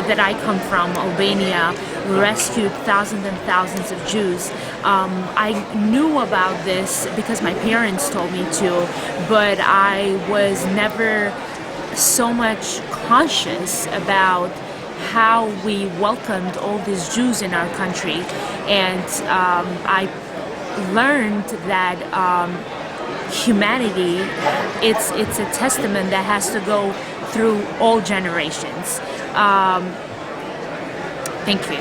that I come from, Albania, rescued thousands and thousands of Jews. I knew about this because my parents told me to, but I was never so much conscious about how we welcomed all these Jews in our country. And I learned that humanity, it's a testament that has to go through all generations. Thank you.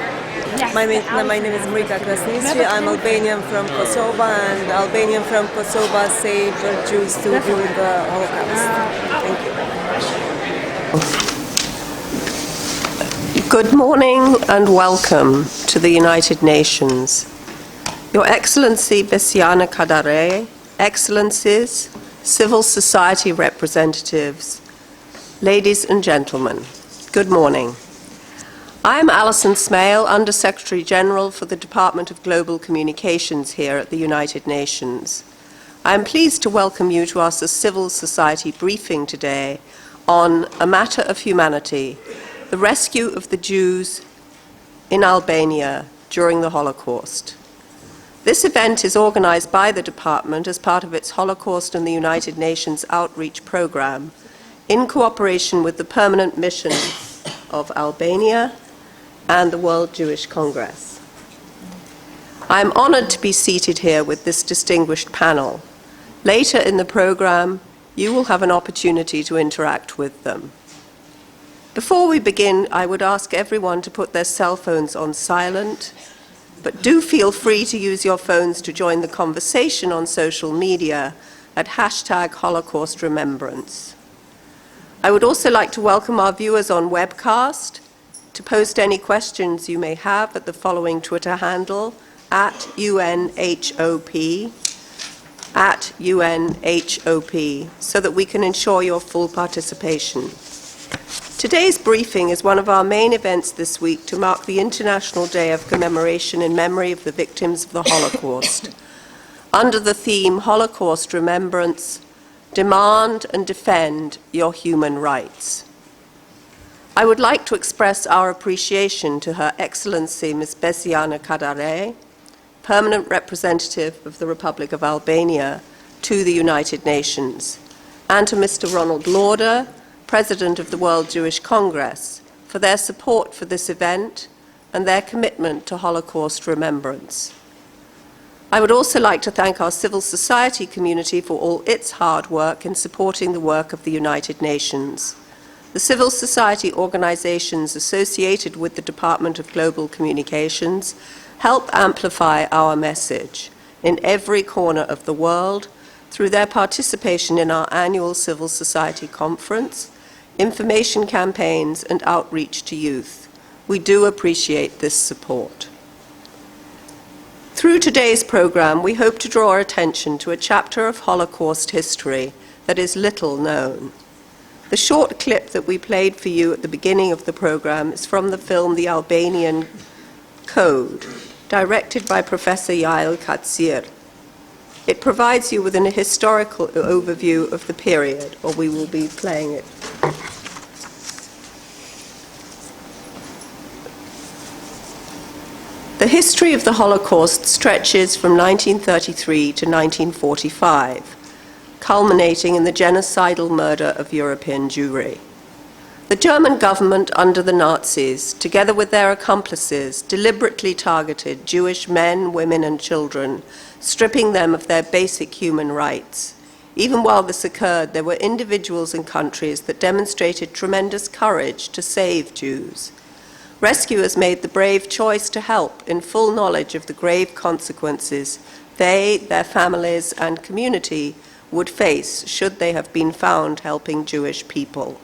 My name is Mrika Krasnici. I'm Albanian from Kosovo, and Albanian from Kosovo saved Jews too during the Holocaust. Thank you. Good morning and welcome to the United Nations. Your Excellency Besiana Kadare, Excellencies, civil society representatives, ladies and gentlemen, good morning. I am Alison Smale, Under-Secretary General for the Department of Global Communications here at the United Nations. I am pleased to welcome you to our civil society briefing today on a matter of humanity, the rescue of the Jews in Albania during the Holocaust. This event is organized by the Department as part of its Holocaust and the United Nations Outreach Program in cooperation with the Permanent Mission of Albania and the World Jewish Congress. I am honored to be seated here with this distinguished panel. Later in the program, you will have an opportunity to interact with them. Before we begin, I would ask everyone to put their cell phones on silent, but do feel free to use your phones to join the conversation on social media at #HolocaustRemembrance. I would also like to welcome our viewers on webcast to post any questions you may have at the following Twitter handle, @UNHOP, @UNHOP, so that we can ensure your full participation. Today's briefing is one of our main events this week to mark the International Day of Commemoration in memory of the victims of the Holocaust. Under the theme Holocaust Remembrance, demand and defend your human rights. I would like to express our appreciation to Her Excellency Ms. Besiana Kadare, Permanent Representative of the Republic of Albania to the United Nations, and to Mr. Ronald Lauder, President of the World Jewish Congress, for their support for this event and their commitment to Holocaust remembrance. I would also like to thank our civil society community for all its hard work in supporting the work of the United Nations. The civil society organizations associated with the Department of Global Communications help amplify our message in every corner of the world through their participation in our annual civil society conference, information campaigns, and outreach to youth. We do appreciate this support. Through today's program, we hope to draw our attention to a chapter of Holocaust history that is little known. The short clip that we played for you at the beginning of the program is from the film The Albanian Code, directed by Professor Yael Katsir. It provides you with an historical overview of the period, or we will be playing it. The history of the Holocaust stretches from 1933 to 1945, culminating in the genocidal murder of European Jewry. The German government under the Nazis, together with their accomplices, deliberately targeted Jewish men, women, and children, stripping them of their basic human rights. Even while this occurred, there were individuals and countries that demonstrated tremendous courage to save Jews. Rescuers made the brave choice to help in full knowledge of the grave consequences they, their families, and community would face should they have been found helping Jewish people.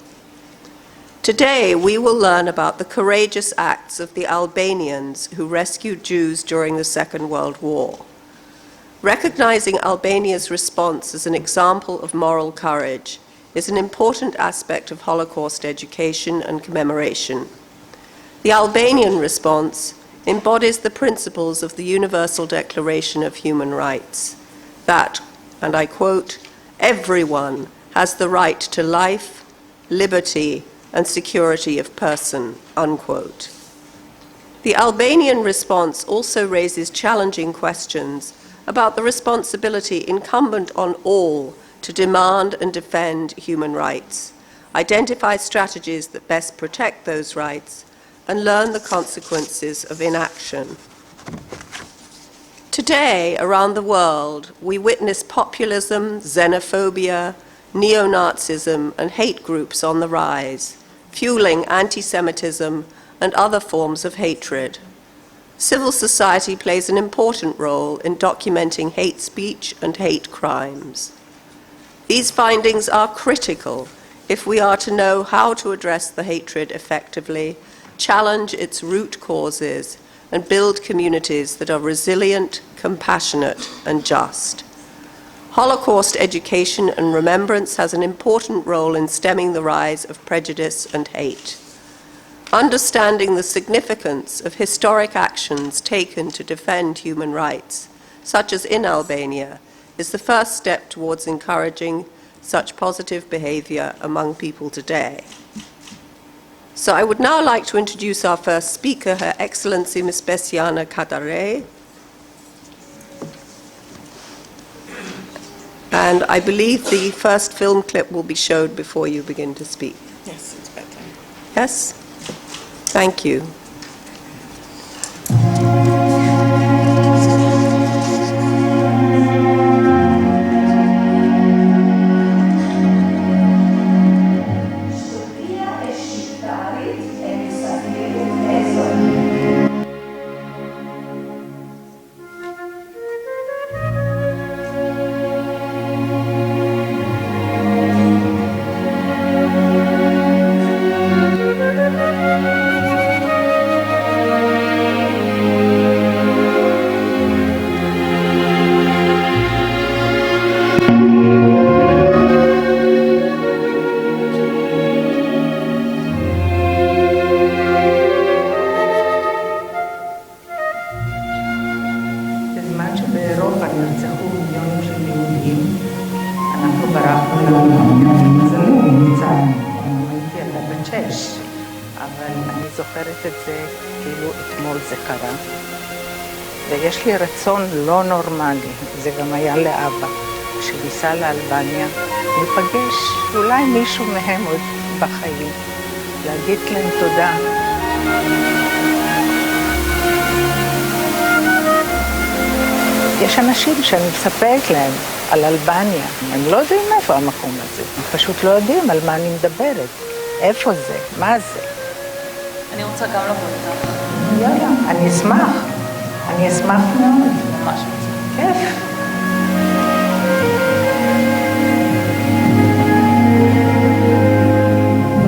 Today, we will learn about the courageous acts of the Albanians who rescued Jews during the Second World War. Recognizing Albania's response as an example of moral courage is an important aspect of Holocaust education and commemoration. The Albanian response embodies the principles of the Universal Declaration of Human Rights, that, and I quote, "Everyone has the right to life, liberty, and security of person, unquote. The Albanian response also raises challenging questions about the responsibility incumbent on all to demand and defend human rights, identify strategies that best protect those rights, and learn the consequences of inaction. Today, around the world, we witness populism, xenophobia, neo-Nazism, and hate groups on the rise, fueling anti-Semitism and other forms of hatred. Civil society plays an important role in documenting hate speech and hate crimes. These findings are critical if we are to know how to address the hatred effectively, challenge its root causes, and build communities that are resilient, compassionate, and just. Holocaust education and remembrance has an important role in stemming the rise of prejudice and hate. Understanding the significance of historic actions taken to defend human rights, such as in Albania, is the first step towards encouraging such positive behavior among people today. So I would now like to introduce our first speaker, Her Excellency Ms. Besiana Kadare. And I believe the first film clip will be showed before you begin to speak. Yes, it's better. Yes? Thank you. ויש לי רצון לא נורמלי, זה גם היה לאבא, שניסה לאלבניה, להיפגש, אולי מישהו מהם עוד בחיים, להגיד להם תודה. יש אנשים שאני מספרת להם על אלבניה, הם לא יודעים איפה המקום הזה, הם פשוט לא יודעים על מה אני מדברת, איפה זה, מה זה. אני רוצה גם לבוא איתך. יאללה, אני אשמח. אני אשמח מאוד. ממש רוצה. כיף.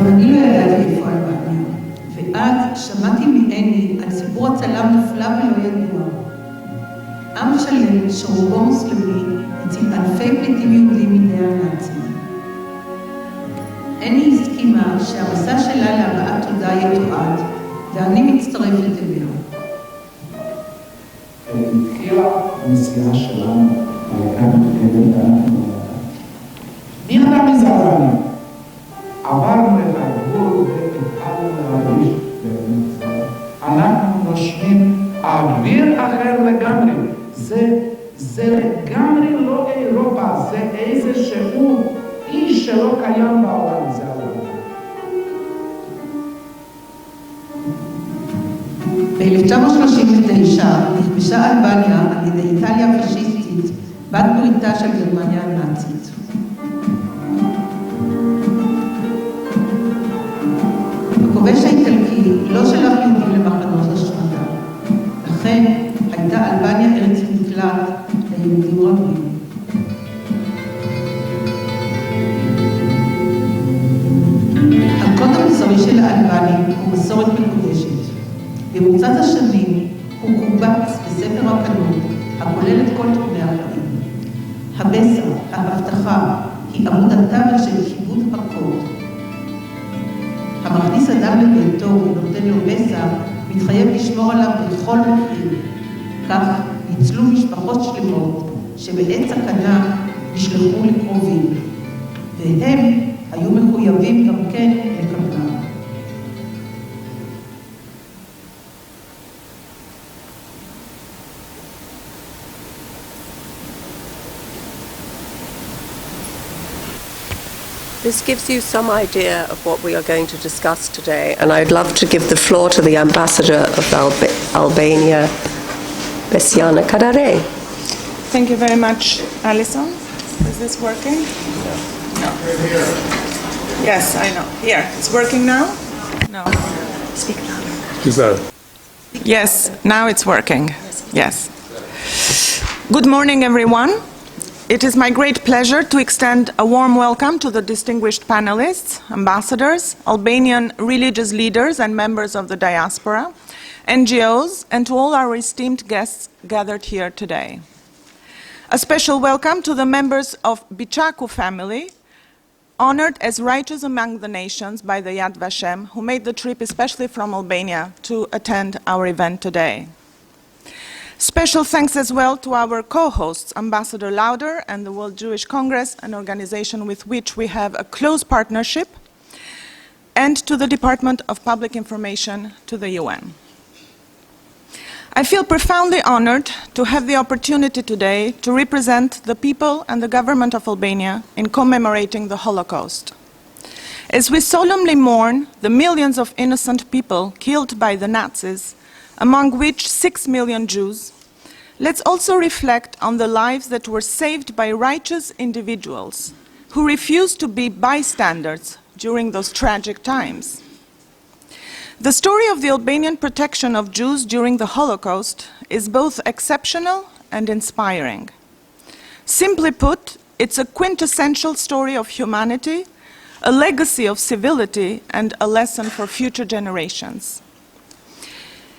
אני לא ידעתי איפה אלבניה, ואז שמעתי מעני על סיפור הצלם נפלא ולא ידוע. עם שלם שרובו מוסלמי הציל אלפי פליטים יהודים מידי הנאצים. עני הסכימה שהמסע שלה להבעת תודה יתועד, ואני מצטרפת אליה. התחילה הנסיעה שלנו, כאן כדי אנחנו מי אתה מזה אלבניה? עברנו את הגבול והתחלנו להרגיש באמת. אנחנו נושמים אוויר אחר לגמרי. זה לגמרי לא אירופה, זה איזשהו איש שלא קיים בעולם, זה אלבניה. ב-1939 נכבשה אלבניה על ידי איטליה הפשיסטית, בת בריתה של גרמניה הנאצית. הכובש האיטלקי לא שלח יהודים למחנות השמדה, לכן הייתה אלבניה ארץ מקלט ליהודים רבים. הקוד המוסרי של האלבנים הוא מסורת מקודשת. במרוצת השנים הוא קובץ בספר הקנון הכולל את כל תחומי החיים. הבסה, ההבטחה, היא עמוד התווך של כיבוד הקוד. המכניס אדם לביתו ונותן לו בסה, מתחייב לשמור עליו בכל מחיר. כך ניצלו משפחות שלמות שבעת סכנה נשלחו לקרובים. והם היו מחויבים גם כן לקבלם. This gives you some idea of what we are going to discuss today, and I'd love to give the floor to the Ambassador of Albania, Besiana Kadare. Thank you very much, Alison. Is this working? No. Yes, I know. Here, it's working now? No. Speak louder. Is that? Yes, now it's working. Yes. Good morning, everyone. It is my great pleasure to extend a warm welcome to the distinguished panelists, ambassadors, Albanian religious leaders and members of the diaspora, NGOs, and to all our esteemed guests gathered here today. A special welcome to the members of Bichaku family, honored as righteous among the nations by the Yad Vashem, who made the trip especially from Albania to attend our event today. Special thanks as well to our co-hosts, Ambassador Lauder and the World Jewish Congress, an organization with which we have a close partnership, and to the Department of Public Information to the UN. I feel profoundly honored to have the opportunity today to represent the people and the government of Albania in commemorating the Holocaust. As we solemnly mourn the millions of innocent people killed by the Nazis, among which 6 million Jews, let's also reflect on the lives that were saved by righteous individuals who refused to be bystanders during those tragic times. The story of the Albanian protection of Jews during the Holocaust is both exceptional and inspiring. Simply put, it's a quintessential story of humanity, a legacy of civility, and a lesson for future generations.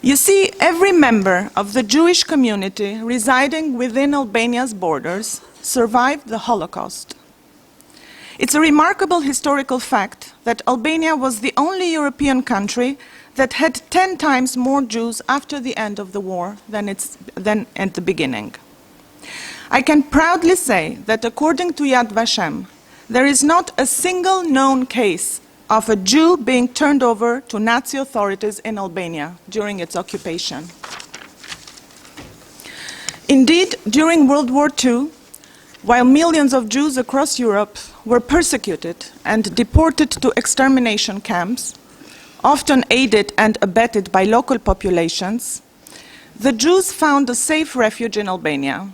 You see, every member of the Jewish community residing within Albania's borders survived the Holocaust. It's a remarkable historical fact that Albania was the only European country that had 10 times more Jews after the end of the war than at the beginning. I can proudly say that according to Yad Vashem, there is not a single known case of a Jew being turned over to Nazi authorities in Albania during its occupation. Indeed, during World War II, while millions of Jews across Europe were persecuted and deported to extermination camps, often aided and abetted by local populations, the Jews found a safe refuge in Albania.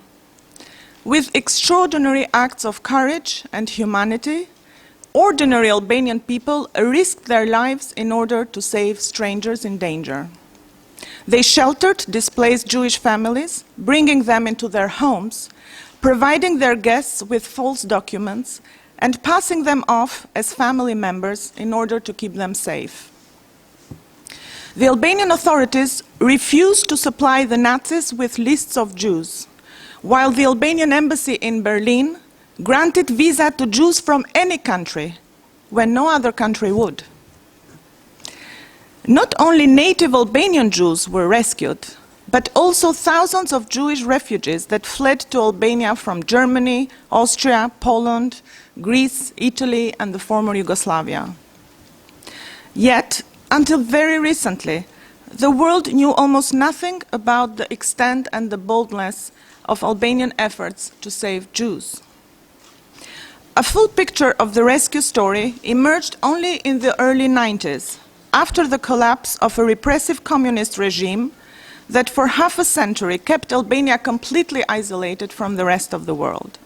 With extraordinary acts of courage and humanity, ordinary Albanian people risked their lives in order to save strangers in danger. They sheltered displaced Jewish families, bringing them into their homes, providing their guests with false documents, and passing them off as family members in order to keep them safe. The Albanian authorities refused to supply the Nazis with lists of Jews, while the Albanian embassy in Berlin granted visa to Jews from any country when no other country would. Not only native Albanian Jews were rescued, but also thousands of Jewish refugees that fled to Albania from Germany, Austria, Poland, Greece, Italy, and the former Yugoslavia. Yet, until very recently, the world knew almost nothing about the extent and the boldness of Albanian efforts to save Jews. A full picture of the rescue story emerged only in the early 90s, after the collapse of a repressive communist regime that for half a century kept Albania completely isolated from the rest of the world.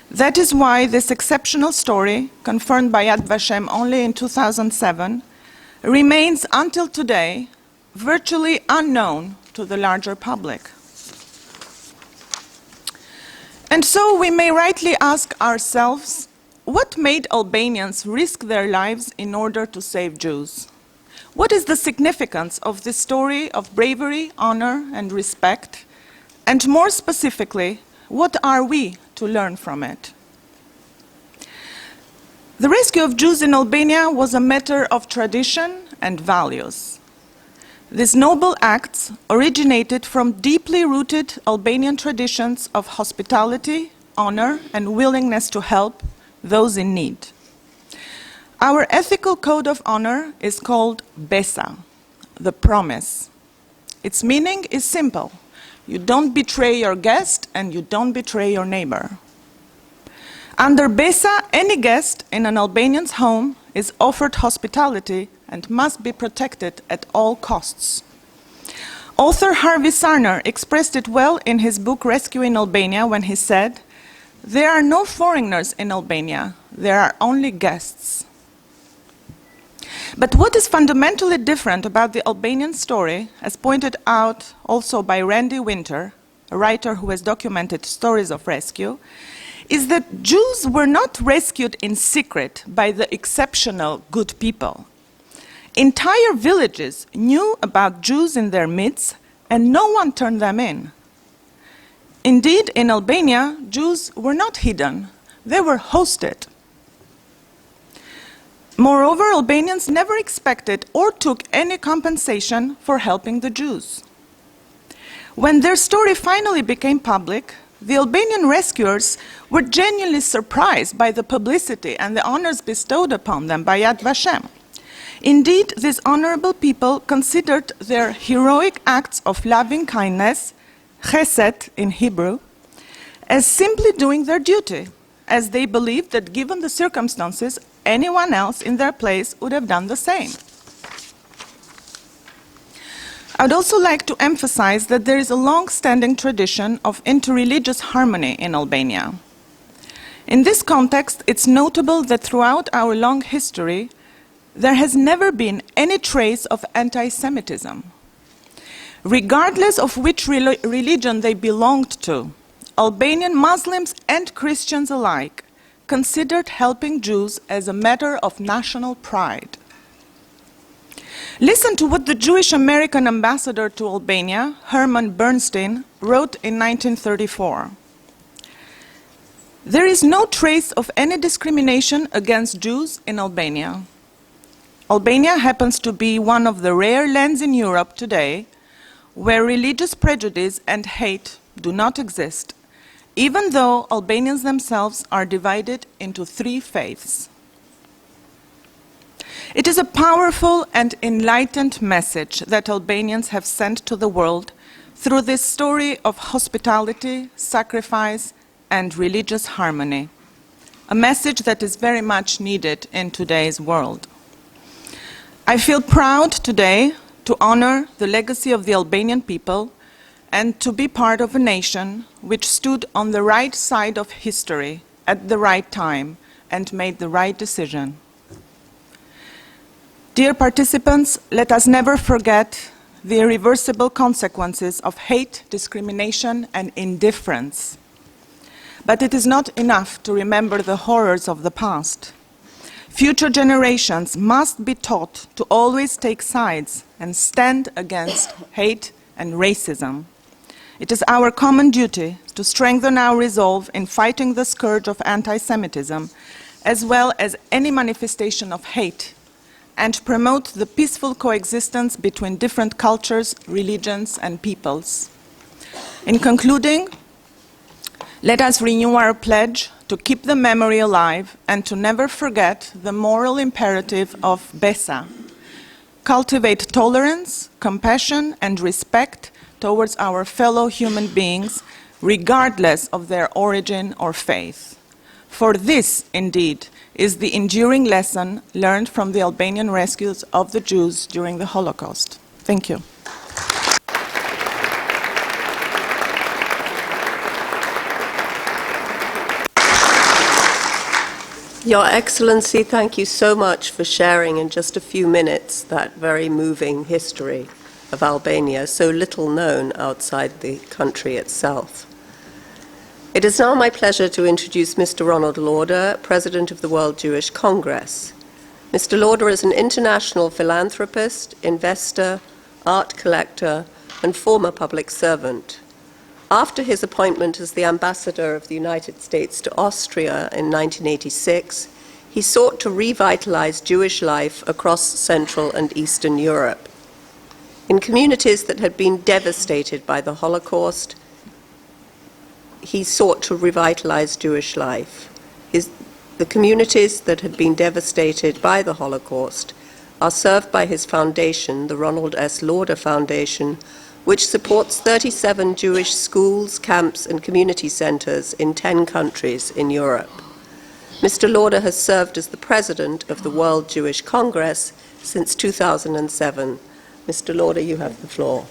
That is why this exceptional story, confirmed by Yad Vashem only in 2007, remains until today virtually unknown to the larger public. And so we may rightly ask ourselves, what made Albanians risk their lives in order to save Jews? What is the significance of this story of bravery, honor, and respect? And more specifically, what are we to learn from it? The rescue of Jews in Albania was a matter of tradition and values. These noble acts originated from deeply rooted Albanian traditions of hospitality, honor, and willingness to help those in need. Our ethical code of honor is called BESA, the promise. Its meaning is simple. You don't betray your guest and you don't betray your neighbor. Under BESA, any guest in an Albanian's home is offered hospitality and must be protected at all costs. Author Harvey Sarner expressed it well in his book Rescue in Albania when he said, "There are no foreigners in Albania, there are only guests." But what is fundamentally different about the Albanian story, as pointed out also by Randy Winter, a writer who has documented stories of rescue, is that Jews were not rescued in secret by the exceptional good people. Entire villages knew about Jews in their midst, and no one turned them in. Indeed, in Albania, Jews were not hidden, they were hosted. Moreover, Albanians never expected or took any compensation for helping the Jews. When their story finally became public, the Albanian rescuers were genuinely surprised by the publicity and the honors bestowed upon them by Yad Vashem. Indeed, these honorable people considered their heroic acts of loving kindness, chesed in Hebrew, as simply doing their duty, as they believed that given the circumstances, anyone else in their place would have done the same. I'd also like to emphasize that there is a long-standing tradition of interreligious harmony in Albania. In this context, it's notable that throughout our long history, there has never been any trace of anti-Semitism. Regardless of which religion they belonged to, Albanian Muslims and Christians alike considered helping Jews as a matter of national pride. Listen to what the Jewish American ambassador to Albania, Herman Bernstein, wrote in 1934. "There is no trace of any discrimination against Jews in Albania. Albania happens to be one of the rare lands in Europe today where religious prejudice and hate do not exist, even though Albanians themselves are divided into 3 faiths." It is a powerful and enlightened message that Albanians have sent to the world through this story of hospitality, sacrifice, and religious harmony, a message that is very much needed in today's world. I feel proud today to honor the legacy of the Albanian people and to be part of a nation which stood on the right side of history at the right time and made the right decision. Dear participants, let us never forget the irreversible consequences of hate, discrimination, and indifference. But it is not enough to remember the horrors of the past. Future generations must be taught to always take sides and stand against hate and racism. It is our common duty to strengthen our resolve in fighting the scourge of anti-Semitism, as well as any manifestation of hate, and promote the peaceful coexistence between different cultures, religions, and peoples. In concluding, let us renew our pledge to keep the memory alive and to never forget the moral imperative of BESA. Cultivate tolerance, compassion, and respect towards our fellow human beings, regardless of their origin or faith. For this, indeed, is the enduring lesson learned from the Albanian rescues of the Jews during the Holocaust. Thank you. Your Excellency, thank you so much for sharing in just a few minutes that very moving history of Albania, so little known outside the country itself. It is now my pleasure to introduce Mr. Ronald Lauder, President of the World Jewish Congress. Mr. Lauder is an international philanthropist, investor, art collector, and former public servant. After his appointment as the ambassador of the United States to Austria in 1986, he sought to revitalize Jewish life across Central and Eastern Europe. In communities that had been devastated by the Holocaust, he sought to revitalize Jewish life. The communities that had been devastated by the Holocaust are served by his foundation, the Ronald S. Lauder Foundation, which supports 37 Jewish schools, camps, and community centers in 10 countries in Europe. Mr. Lauder has served as the president of the World Jewish Congress since 2007. Mr. Lauder, you have the floor.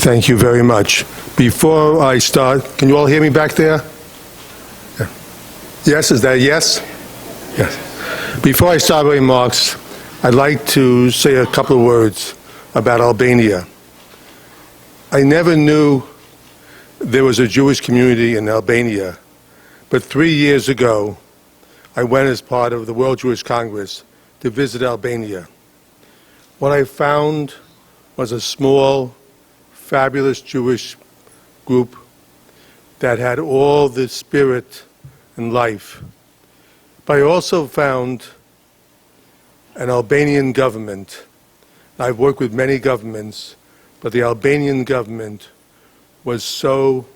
Thank you very much. Before I start, can you all hear me back there? Yeah. Yes, is that a yes? Yes. Before I start my remarks, I'd like to say a couple of words about Albania. I never knew there was a Jewish community in Albania, but 3 years ago, I went as part of the World Jewish Congress to visit Albania. What I found was a small, fabulous Jewish group that had all the spirit and life. But I also found an Albanian government. I've worked with many governments, but the Albanian government was so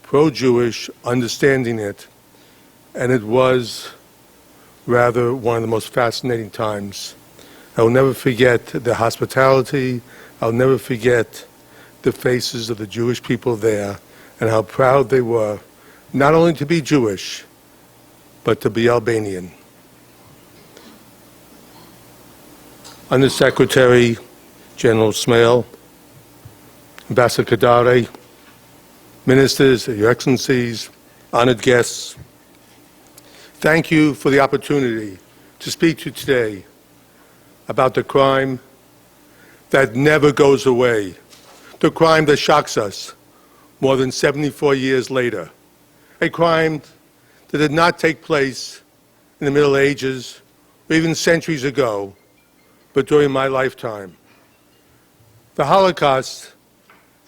pro-Jewish, understanding it, and it was rather one of the most fascinating times. I will never forget the hospitality. I'll never forget the faces of the Jewish people there and how proud they were, not only to be Jewish, but to be Albanian. Undersecretary General Smail, Ambassador Kadare, ministers, Your Excellencies, honored guests, thank you for the opportunity to speak to you today about the crime that never goes away, the crime that shocks us more than 74 years later, a crime that did not take place in the Middle Ages or even centuries ago, but during my lifetime. The Holocaust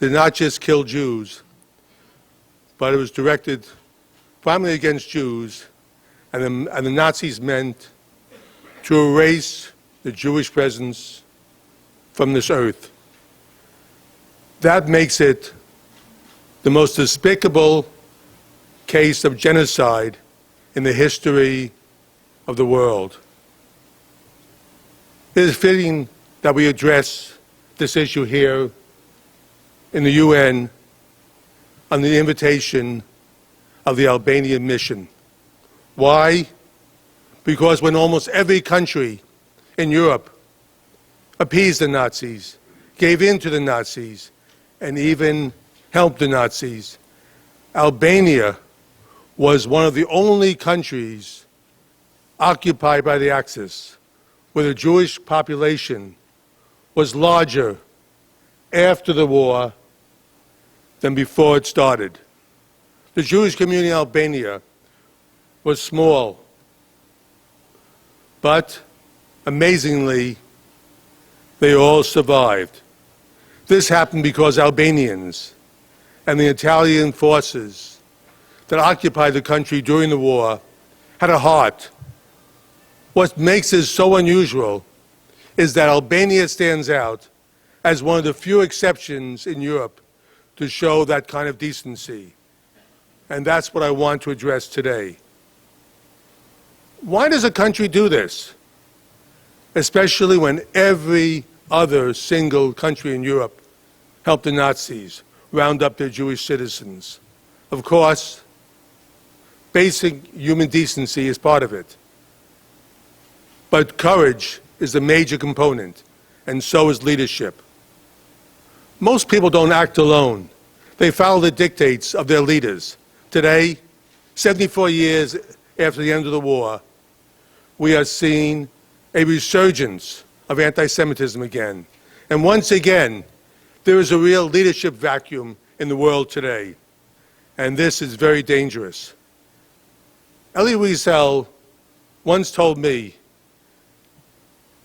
did not just kill Jews, but it was directed primarily against Jews, and the Nazis meant to erase the Jewish presence from this earth. That makes it the most despicable case of genocide in the history of the world. It is fitting that we address this issue here in the UN on the invitation of the Albanian mission. Why? Because when almost every country in Europe appeased the Nazis, gave in to the Nazis, and even helped the Nazis, Albania was one of the only countries occupied by the Axis where the Jewish population was larger after the war than before it started. The Jewish community in Albania was small, but amazingly, they all survived. This happened because Albanians and the Italian forces that occupied the country during the war had a heart. What makes this so unusual is that Albania stands out as one of the few exceptions in Europe to show that kind of decency. And that's what I want to address today. Why does a country do this? Especially when every other single country in Europe helped the Nazis round up their Jewish citizens. Of course, basic human decency is part of it. But courage is a major component, and so is leadership. Most people don't act alone. They follow the dictates of their leaders. Today, 74 years after the end of the war, we are seeing a resurgence of anti-Semitism again. And once again, there is a real leadership vacuum in the world today. And this is very dangerous. Elie Wiesel once told me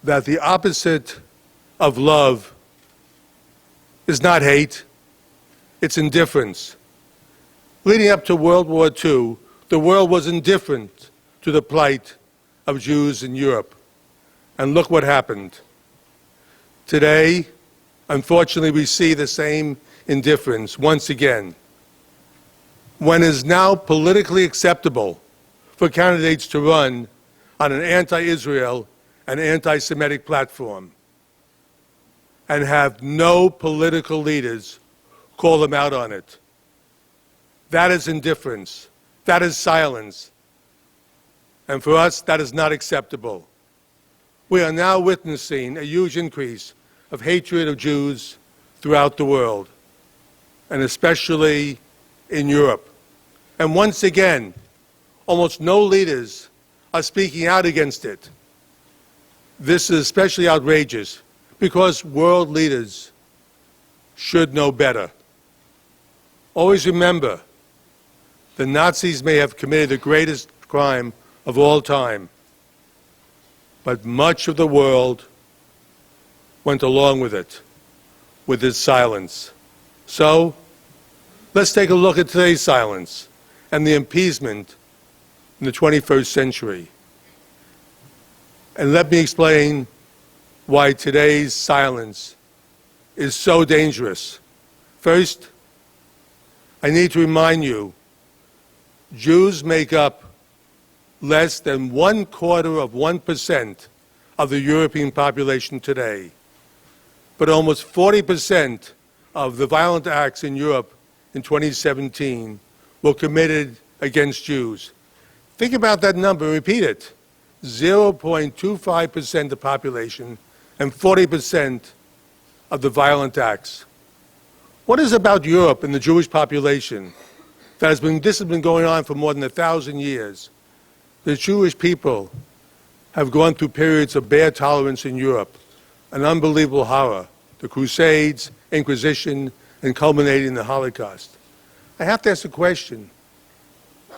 that the opposite of love is not hate, it's indifference. Leading up to World War II, the world was indifferent to the plight of Jews in Europe. And look what happened. Today, unfortunately, we see the same indifference once again. When it is now politically acceptable for candidates to run on an anti-Israel and anti-Semitic platform and have no political leaders call them out on it. That is indifference. That is silence. And for us, that is not acceptable. We are now witnessing a huge increase of hatred of Jews throughout the world, and especially in Europe. And once again, almost no leaders are speaking out against it. This is especially outrageous because world leaders should know better. Always remember, the Nazis may have committed the greatest crime of all time, but much of the world went along with it, with its silence. So, let's take a look at today's silence and the appeasement in the 21st century. And let me explain why today's silence is so dangerous. First, I need to remind you, Jews make up less than 1/4% of the European population today. But almost 40% of the violent acts in Europe in 2017 were committed against Jews. Think about that number, repeat it. 0.25% of the population and 40% of the violent acts. What is about Europe and the Jewish population this has been going on for more than 1,000 years? The Jewish people have gone through periods of bad tolerance in Europe, an unbelievable horror, the Crusades, Inquisition, and culminating in the Holocaust. I have to ask a question.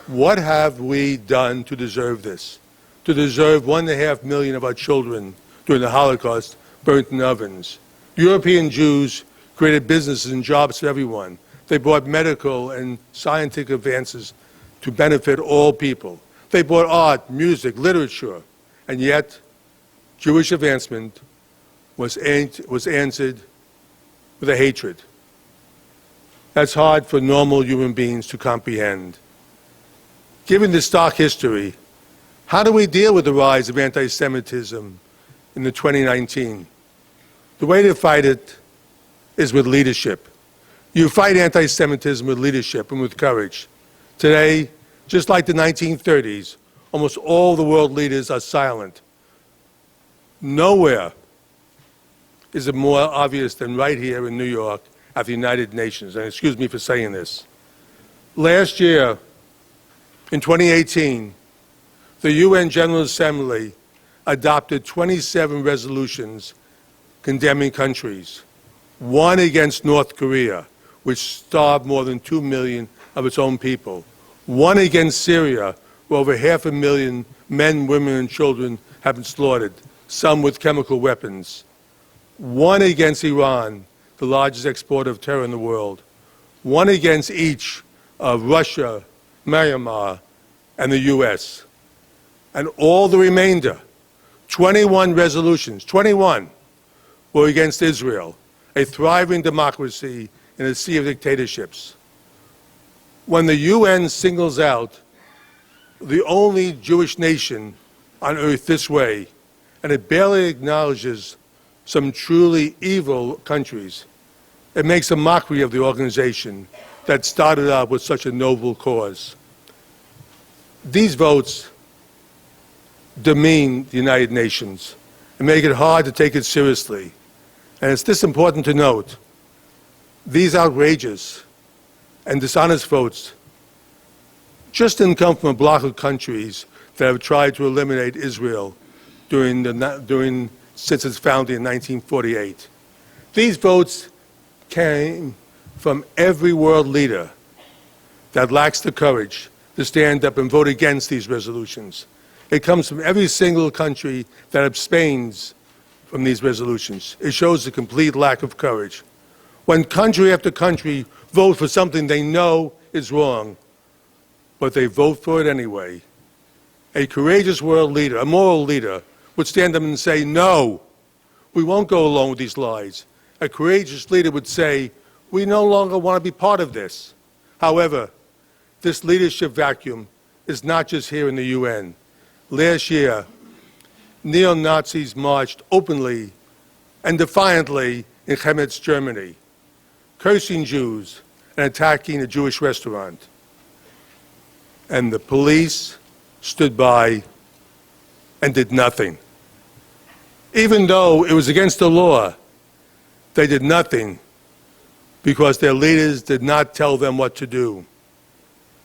What have we done to deserve this? To deserve 1.5 million of our children during the Holocaust burnt in ovens? European Jews created businesses and jobs for everyone. They brought medical and scientific advances to benefit all people. They brought art, music, literature, and yet Jewish advancement was answered with a hatred. That's hard for normal human beings to comprehend. Given this dark history, how do we deal with the rise of anti-Semitism in the 2019? The way to fight it is with leadership. You fight anti-Semitism with leadership and with courage. Today, just like the 1930s, almost all the world leaders are silent. Nowhere is it more obvious than right here in New York at the United Nations. And excuse me for saying this. Last year, in 2018, the UN General Assembly adopted 27 resolutions condemning countries. One against North Korea, which starved more than 2 million of its own people. One against Syria, where over 500,000 men, women, and children have been slaughtered, some with chemical weapons. One against Iran, the largest exporter of terror in the world. One against each of Russia, Myanmar, and the US. And all the remainder, 21 resolutions, 21, were against Israel, a thriving democracy in a sea of dictatorships. When the UN singles out the only Jewish nation on earth this way, and it barely acknowledges some truly evil countries, it makes a mockery of the organization that started out with such a noble cause. These votes demean the United Nations and make it hard to take it seriously. And it's this important to note. These outrageous and dishonest votes just didn't come from a bloc of countries that have tried to eliminate Israel since its founding in 1948. These votes came from every world leader that lacks the courage to stand up and vote against these resolutions. It comes from every single country that abstains from these resolutions. It shows a complete lack of courage. When country after country vote for something they know is wrong, but they vote for it anyway, a courageous world leader, a moral leader, would stand up and say, no, we won't go along with these lies. A courageous leader would say, we no longer want to be part of this. However, this leadership vacuum is not just here in the UN. Last year, neo-Nazis marched openly and defiantly in Chemnitz, Germany, cursing Jews and attacking a Jewish restaurant. And the police stood by and did nothing. Even though it was against the law, they did nothing because their leaders did not tell them what to do.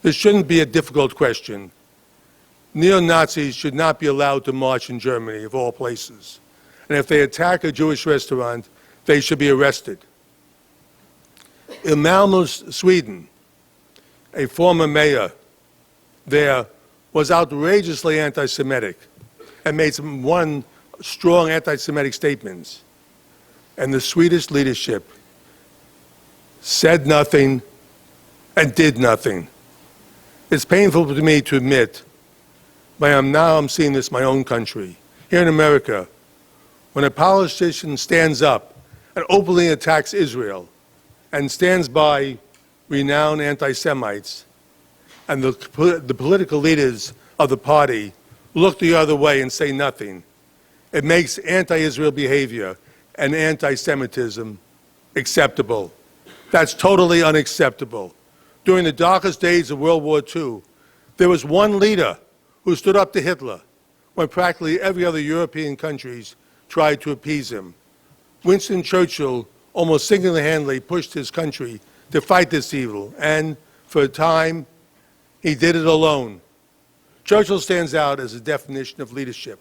This shouldn't be a difficult question. Neo-Nazis should not be allowed to march in Germany, of all places. And if they attack a Jewish restaurant, they should be arrested. In Malmö, Sweden, a former mayor there was outrageously anti-Semitic and made one strong anti-Semitic statements. And the Swedish leadership said nothing and did nothing. It's painful to me to admit, but now I'm seeing this in my own country. Here in America, when a politician stands up and openly attacks Israel and stands by renowned anti-Semites, and the political leaders of the party look the other way and say nothing, it makes anti-Israel behavior and anti-Semitism acceptable. That's totally unacceptable. During the darkest days of World War II, there was one leader who stood up to Hitler when practically every other European countries tried to appease him. Winston Churchill almost single-handedly pushed his country to fight this evil, and for a time, he did it alone. Churchill stands out as a definition of leadership,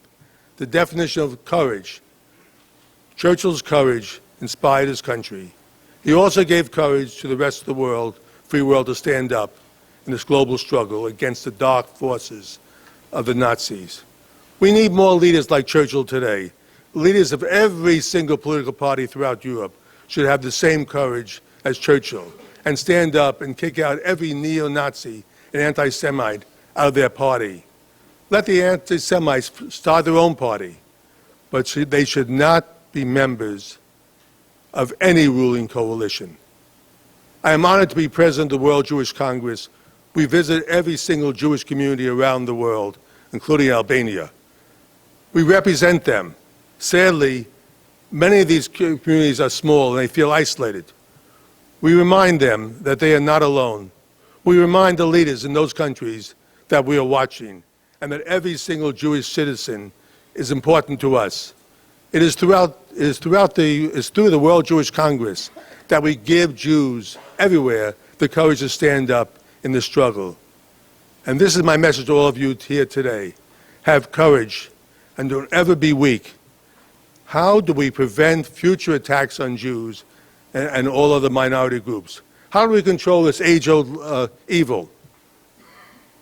the definition of courage. Churchill's courage inspired his country. He also gave courage to the rest of the world, free world, to stand up in this global struggle against the dark forces of the Nazis. We need more leaders like Churchill today. Leaders of every single political party throughout Europe should have the same courage as Churchill and stand up and kick out every neo-Nazi and anti-Semite out of their party. Let the anti-Semites start their own party, but they should not be members of any ruling coalition. I am honored to be president of the World Jewish Congress. We visit every single Jewish community around the world, including Albania. We represent them. Sadly, many of these communities are small and they feel isolated. We remind them that they are not alone. We remind the leaders in those countries that we are watching and that every single Jewish citizen is important to us. It is through the World Jewish Congress that we give Jews everywhere the courage to stand up in the struggle. And this is my message to all of you here today. Have courage and don't ever be weak. How do we prevent future attacks on Jews and all other minority groups? How do we control this age-old evil?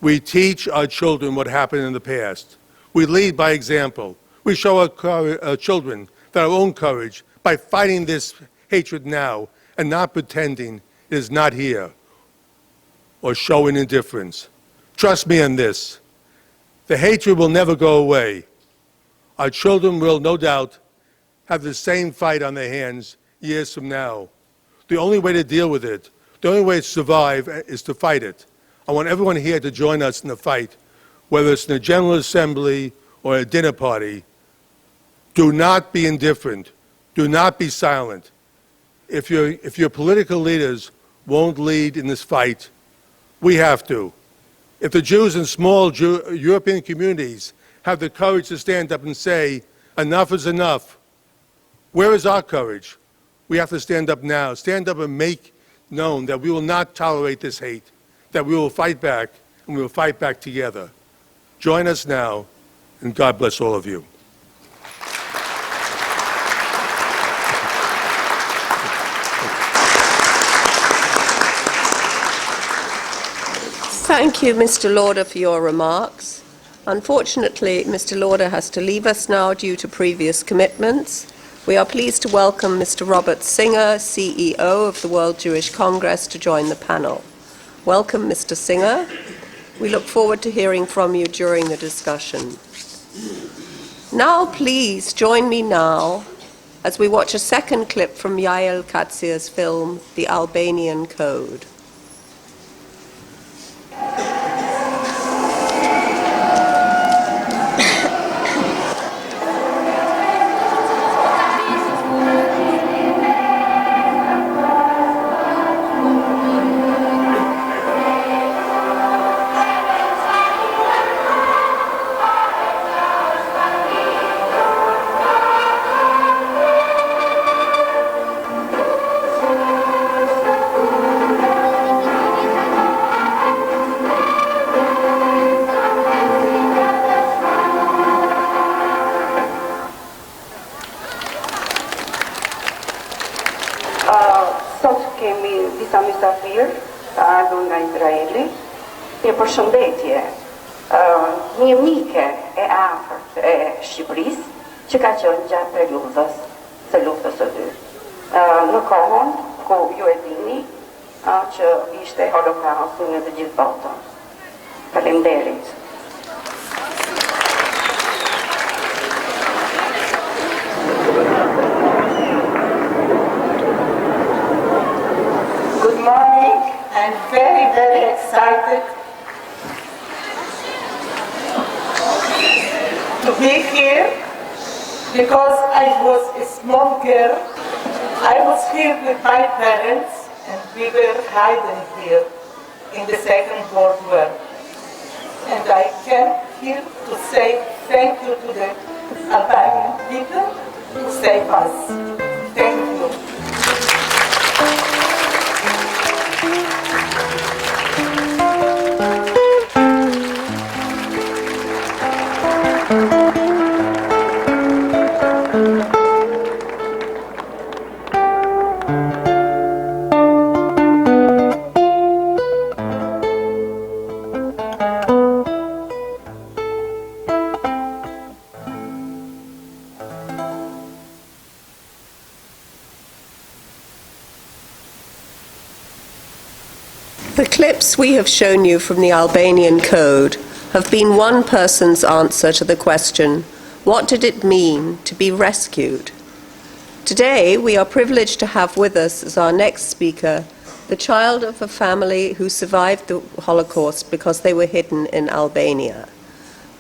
We teach our children what happened in the past. We lead by example. We show our children their own courage by fighting this hatred now and not pretending it is not here or showing indifference. Trust me on this. The hatred will never go away. Our children will, no doubt, have the same fight on their hands years from now. The only way to deal with it, the only way to survive is to fight it. I want everyone here to join us in the fight, whether it's in a General Assembly or a dinner party. Do not be indifferent. Do not be silent. If your political leaders won't lead in this fight, we have to. If the Jews in small European communities have the courage to stand up and say, enough is enough, where is our courage? We have to stand up now. Stand up and make known that we will not tolerate this hate, that we will fight back, and we will fight back together. Join us now, and God bless all of you. Thank you, Mr. Lauder, for your remarks. Unfortunately, Mr. Lauder has to leave us now due to previous commitments. We are pleased to welcome Mr. Robert Singer, CEO of the World Jewish Congress, to join the panel. Welcome, Mr. Singer. We look forward to hearing from you during the discussion. Now, please join me now as we watch a second clip from Yael Katsia's film, The Albanian Code. Përshëndetje, një mike e afërt e Shqipërisë që ka qenë gjatë së luftës së dytë. Në kohën ku ju e dini që ishte Holokausti në të gjithë botën. Faleminderit. Good morning. I'm very, very excited to be here because I was a small girl. I was here with my parents and we were hiding here in the Second World War. And I came here to say thank you to the Albanian people who saved us. Thank you. The clips we have shown you from the Albanian Code have been one person's answer to the question, what did it mean to be rescued? Today, we are privileged to have with us as our next speaker the child of a family who survived the Holocaust because they were hidden in Albania.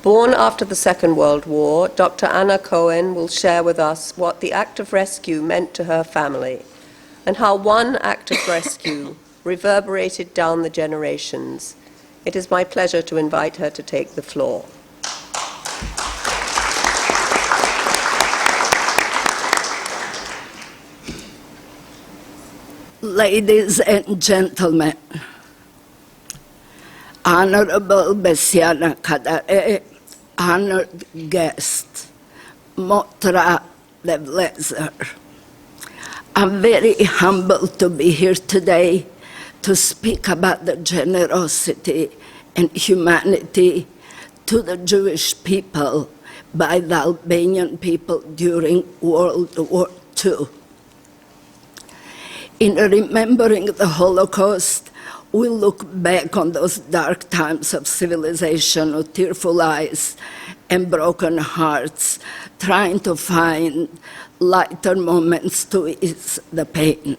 Born after the Second World War, Dr. Anna Cohen will share with us what the act of rescue meant to her family and how one act of rescue reverberated down the generations. It is my pleasure to invite her to take the floor. Ladies and gentlemen, Honorable Besiana Kadare, honored guest, Motra Devlezer. I'm very humbled to be here today to speak about the generosity and humanity to the Jewish people by the Albanian people during World War II. In remembering the Holocaust, we look back on those dark times of civilization with tearful eyes and broken hearts, trying to find lighter moments to ease the pain.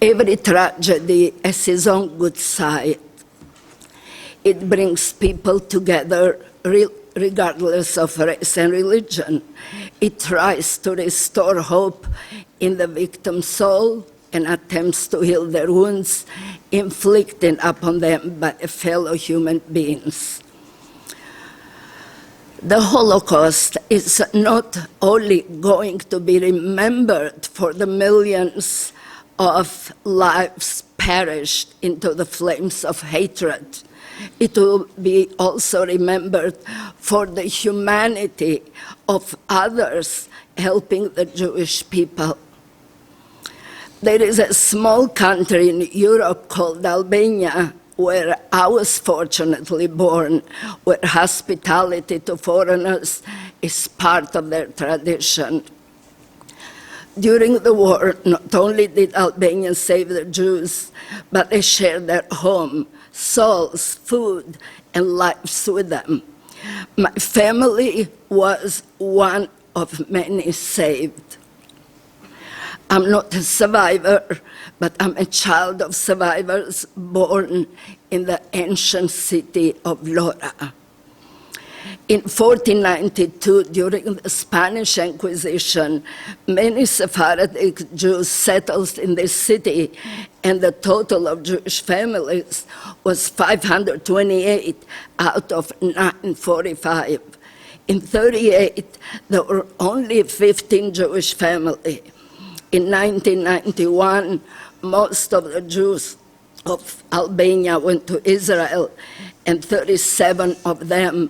Every tragedy has its own good side. It brings people together regardless of race and religion. It tries to restore hope in the victim's soul and attempts to heal their wounds inflicted upon them by fellow human beings. The Holocaust is not only going to be remembered for the millions of lives perished into the flames of hatred, it will be also remembered for the humanity of others helping the Jewish people. There is a small country in Europe called Albania, where I was fortunately born, where hospitality to foreigners is part of their tradition. During the war, not only did Albanians save the Jews, but they shared their home, souls, food, and lives with them. My family was one of many saved. I'm not a survivor, but I'm a child of survivors born in the ancient city of Lora. In 1492, during the Spanish Inquisition, many Sephardic Jews settled in this city, and the total of Jewish families was 528 out of 945. In 1938, there were only 15 Jewish families. In 1991, most of the Jews of Albania went to Israel, and 37 of them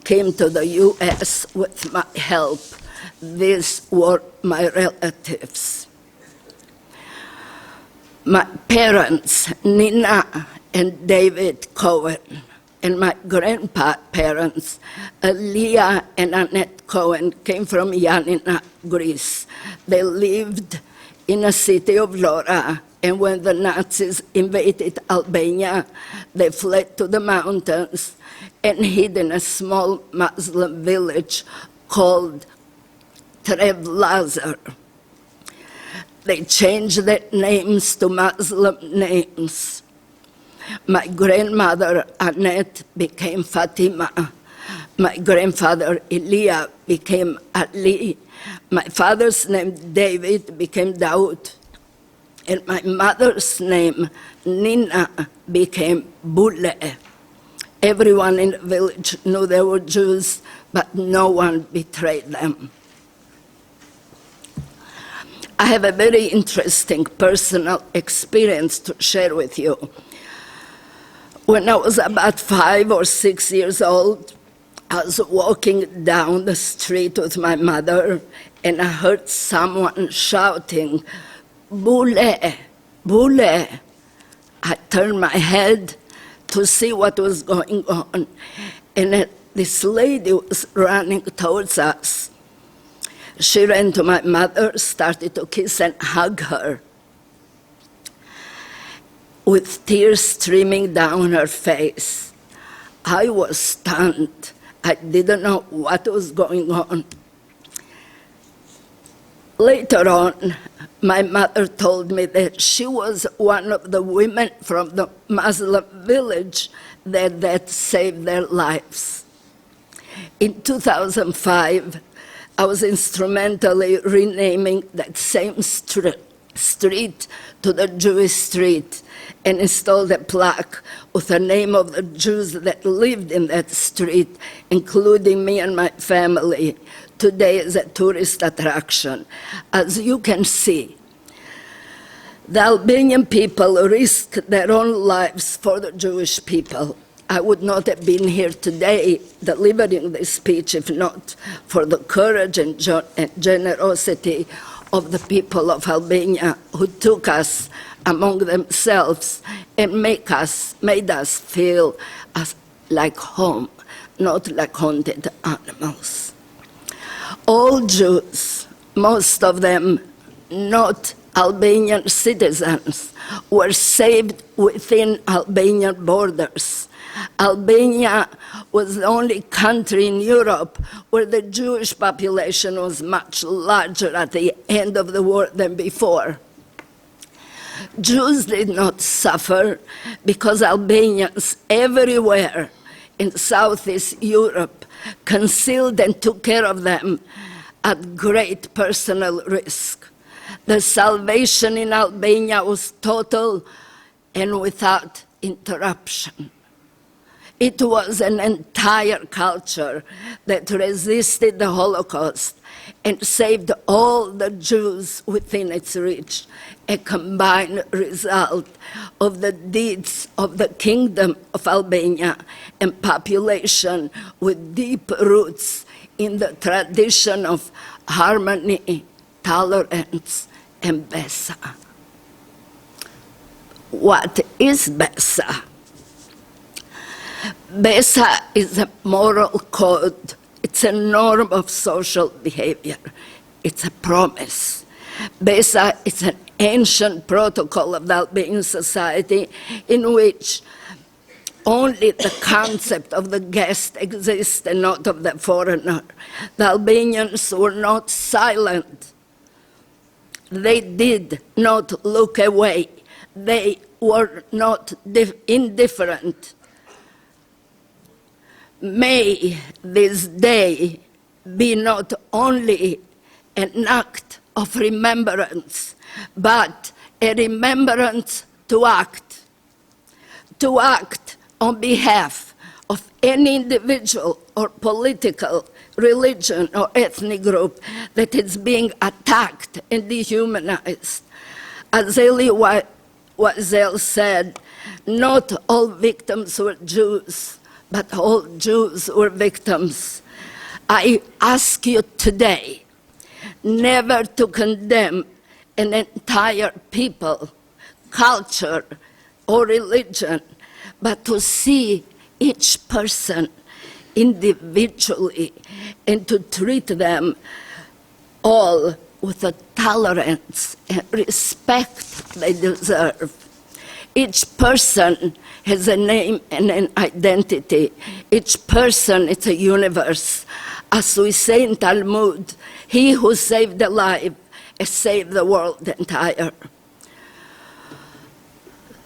came to the U.S. with my help. These were my relatives. My parents, Nina and David Cohen, and my grandparents, Leah and Annette Cohen, came from Yanina, Greece. They lived in a city of Lora, and when the Nazis invaded Albania, they fled to the mountains and hid in a small Muslim village called Trevlazar. They changed their names to Muslim names. My grandmother, Annette, became Fatima. My grandfather, Elia, became Ali. My father's name, David, became Daud. And my mother's name, Nina, became Bule. Everyone in the village knew they were Jews, but no one betrayed them. I have a very interesting personal experience to share with you. When I was about 5 or 6 years old, I was walking down the street with my mother, and I heard someone shouting, "Bule, Bule." I turned my head to see what was going on, and this lady was running towards us. She ran to my mother, started to kiss and hug her, with tears streaming down her face. I was stunned. I didn't know what was going on. Later on, my mother told me that she was one of the women from the Muslim village that saved their lives. In 2005, I was instrumentally renaming that same street to the Jewish street and installed a plaque with the name of the Jews that lived in that street, including me and my family. Today is a tourist attraction. As you can see, the Albanian people risked their own lives for the Jewish people. I would not have been here today delivering this speech if not for the courage and generosity of the people of Albania, who took us among themselves and made us feel like home, not like haunted animals. All Jews, most of them not Albanian citizens, were saved within Albanian borders. Albania was the only country in Europe where the Jewish population was much larger at the end of the war than before. Jews did not suffer because Albanians everywhere in Southeast Europe concealed and took care of them at great personal risk. The salvation in Albania was total and without interruption. It was an entire culture that resisted the Holocaust and saved all the Jews within its reach, a combined result of the deeds of the Kingdom of Albania and population with deep roots in the tradition of harmony, tolerance, and Besa. What is BESA? BESA is a moral code. It's a norm of social behavior. It's a promise. BESA is an ancient protocol of the Albanian society in which only the concept of the guest exists and not of the foreigner. The Albanians were not silent. They did not look away. They were not indifferent. May this day be not only an act of remembrance, but a remembrance to act on behalf of any individual or political, religion or ethnic group that is being attacked and dehumanized. As Elie Wiesel said, not all victims were Jews, but all Jews were victims. I ask you today never to condemn an entire people, culture, or religion, but to see each person individually and to treat them all with the tolerance and respect they deserve. Each person has a name and an identity. Each person is a universe. As we say in Talmud, he who saved a life has saved the world entire.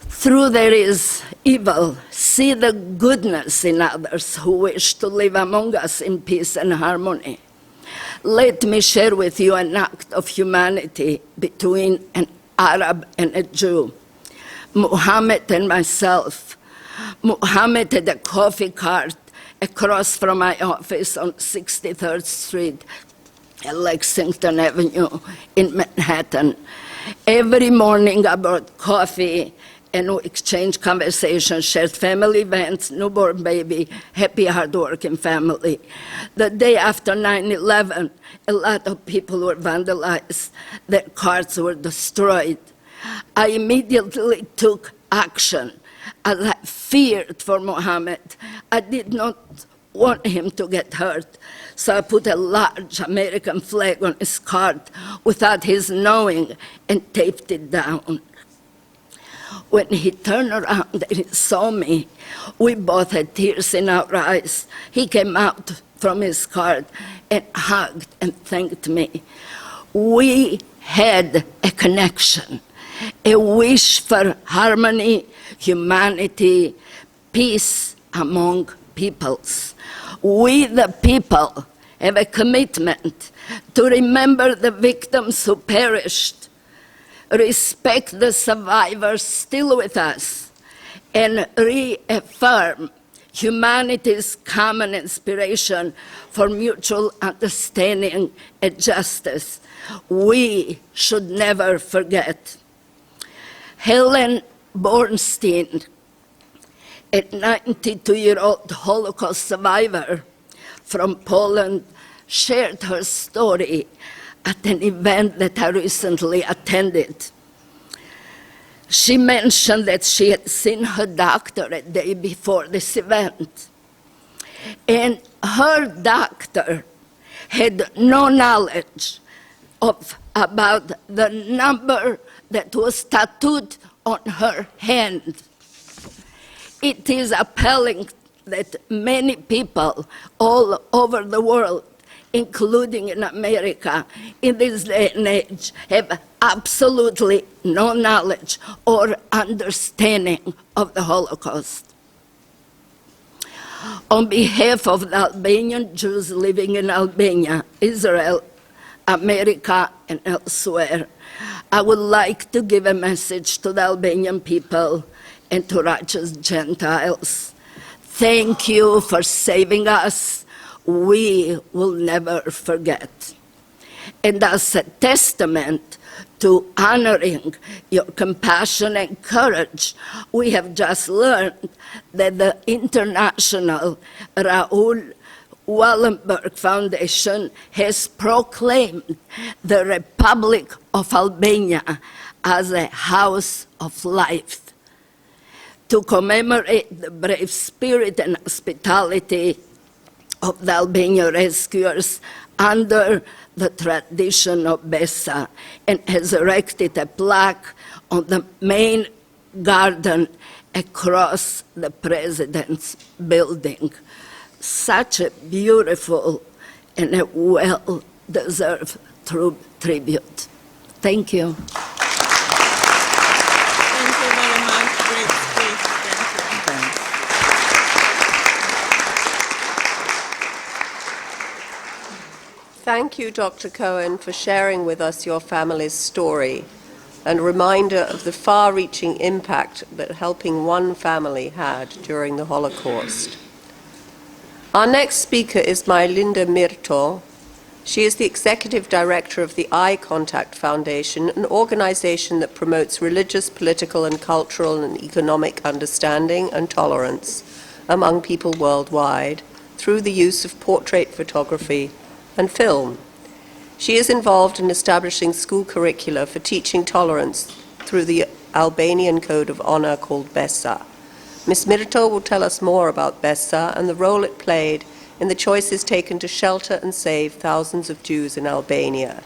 Through there is evil, see the goodness in others who wish to live among us in peace and harmony. Let me share with you an act of humanity between an Arab and a Jew. Muhammad and myself. Muhammad had a coffee cart across from my office on 63rd Street and Lexington Avenue in Manhattan. Every morning I brought coffee and we exchanged conversations, shared family events, newborn baby, happy, hardworking family. The day after 9/11, a lot of people were vandalized. Their cars were destroyed. I immediately took action. As I feared for Muhammad, I did not want him to get hurt. So I put a large American flag on his cart without his knowing and taped it down. When he turned around and he saw me, we both had tears in our eyes. He came out from his cart and hugged and thanked me. We had a connection, a wish for harmony, humanity, peace among peoples. We, the people, have a commitment to remember the victims who perished, respect the survivors still with us, and reaffirm humanity's common inspiration for mutual understanding and justice. We should never forget. Helen Bornstein, a 92-year-old Holocaust survivor from Poland, shared her story at an event that I recently attended. She mentioned that she had seen her doctor a day before this event, and her doctor had no knowledge about the number that was tattooed on her hand. It is appalling that many people all over the world, including in America, in this day and age, have absolutely no knowledge or understanding of the Holocaust. On behalf of the Albanian Jews living in Albania, Israel, America, and elsewhere, I would like to give a message to the Albanian people and to righteous Gentiles. Thank you for saving us. We will never forget. And as a testament to honoring your compassion and courage, we have just learned that the International Raoul Wallenberg Foundation has proclaimed the Republic of Albania as a house of life. to commemorate the brave spirit and hospitality of the Albanian rescuers under the tradition of Besa, and has erected a plaque on the main garden across the President's building. Such a beautiful and a well-deserved tribute. Thank you. Thank you very much. Great speech. Thank you. Thank you, Dr. Cohen, for sharing with us your family's story and a reminder of the far-reaching impact that helping one family had during the Holocaust. Our next speaker is Linda Mirto. She is the Executive Director of the Eye Contact Foundation, an organization that promotes religious, political, and cultural and economic understanding and tolerance among people worldwide through the use of portrait photography and film. She is involved in establishing school curricula for teaching tolerance through the Albanian Code of Honor called Besa. Ms. Mirto will tell us more about Besa and the role it played in the choices taken to shelter and save thousands of Jews in Albania.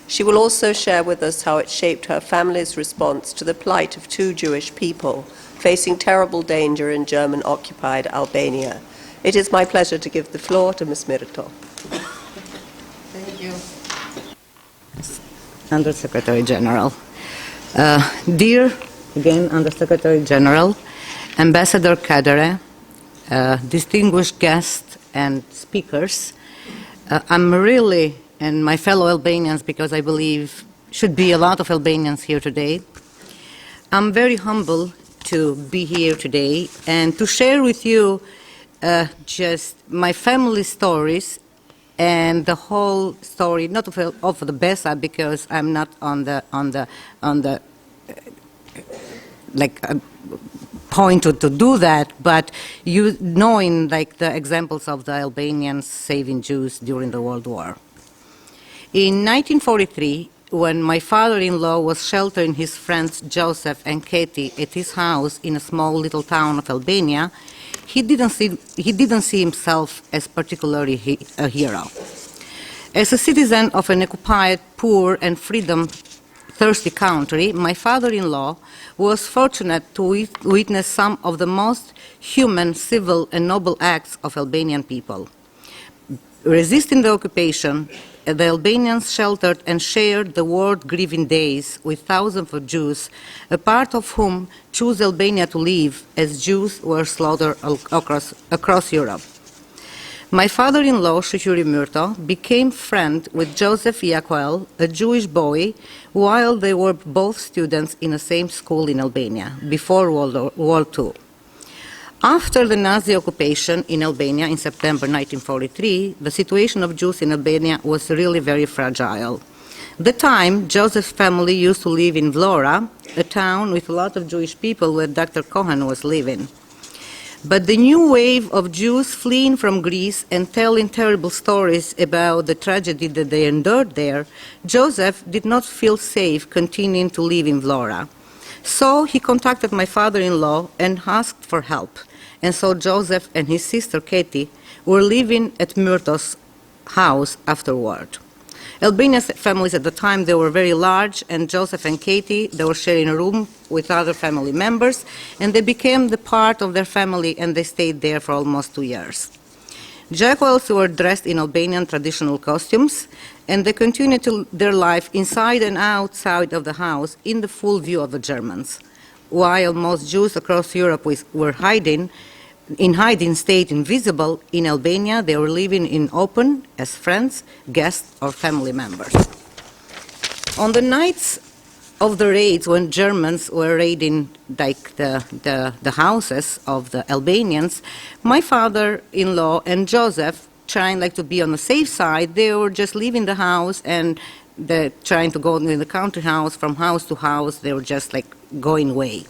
She will also share with us how it shaped her family's response to the plight of 2 Jewish people facing terrible danger in German-occupied Albania. It is my pleasure to give the floor to Ms. Mirto. Thank you. Undersecretary General. Dear, again, Undersecretary General, Ambassador Kadere, distinguished guests and speakers, I'm really, and my fellow Albanians, because I believe should be a lot of Albanians here today, I'm very humble to be here today and to share with you just my family stories and the whole story, not of the Besa, because I'm not on the point to do that, but you knowing like the examples of the Albanians saving Jews during the World War. In 1943, when my father-in-law was sheltering his friends Joseph and Katie at his house in a small little town of Albania, he didn't see himself as particularly a hero. As a citizen of an occupied, poor, and freedom-thirsty country, my father-in-law was fortunate to witness some of the most human, civil, and noble acts of Albanian people. Resisting the occupation, the Albanians sheltered and shared the world grieving days with thousands of Jews, a part of whom chose Albania to live as Jews were slaughtered across Europe. My father-in-law, Shoqëri Myrto, became friend with Joseph Iaquel, a Jewish boy, while they were both students in the same school in Albania before World War II. After the Nazi occupation in Albania in September 1943, the situation of Jews in Albania was really very fragile. At the time, Joseph's family used to live in Vlora, a town with a lot of Jewish people where Dr. Cohen was living. But the new wave of Jews fleeing from Greece and telling terrible stories about the tragedy that they endured there, Joseph did not feel safe continuing to live in Vlora. So he contacted my father-in-law and asked for help. And so Joseph and his sister Katie were living at Myrto's house afterward. Albania's families at the time, they were very large, and Joseph and Katie, they were sharing a room with other family members, and they became the part of their family, and they stayed there for almost 2 years. Jaquels were dressed in Albanian traditional costumes, and they continued their life inside and outside of the house in the full view of the Germans. While most Jews across Europe were in hiding state invisible, in Albania they were living in open as friends, guests, or family members. On the nights of the raids, when Germans were raiding like the houses of the Albanians, my father-in-law and Joseph, trying like to be on the safe side, they were just leaving the house and trying to go in the country house from house to house. They were just like going away.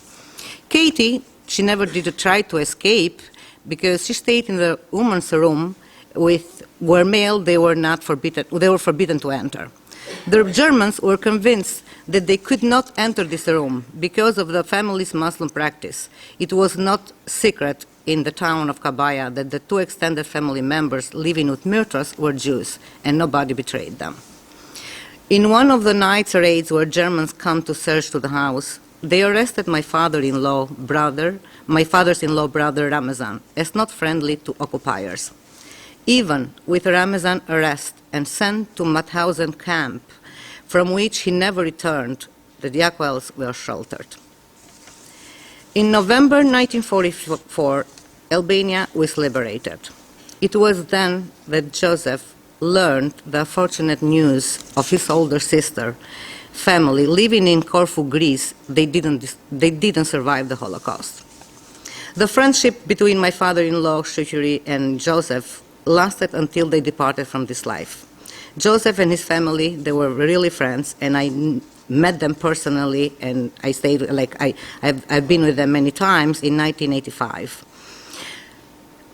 Katie, she never did try to escape because she stayed in the woman's room where male they were forbidden to enter. The Germans were convinced that they could not enter this room because of the family's Muslim practice. It was not secret in the town of Kabaya that the two extended family members living with Mirtas were Jews, and nobody betrayed them. In one of the night's raids where Germans come to search to the house, they arrested my father-in-law brother Ramazan, as not friendly to occupiers. Even with Ramazan arrest and sent to Mauthausen camp, from which he never returned, the Diakwels were sheltered. In November 1944, Albania was liberated. It was then that Joseph learned the unfortunate news of his older sister family living in Corfu, Greece. They didn't survive the Holocaust. The friendship between my father-in-law, Shukuri, and Joseph lasted until they departed from this life. Joseph and his family, they were really friends, and I met them personally, and I stayed, I've been with them many times in 1985.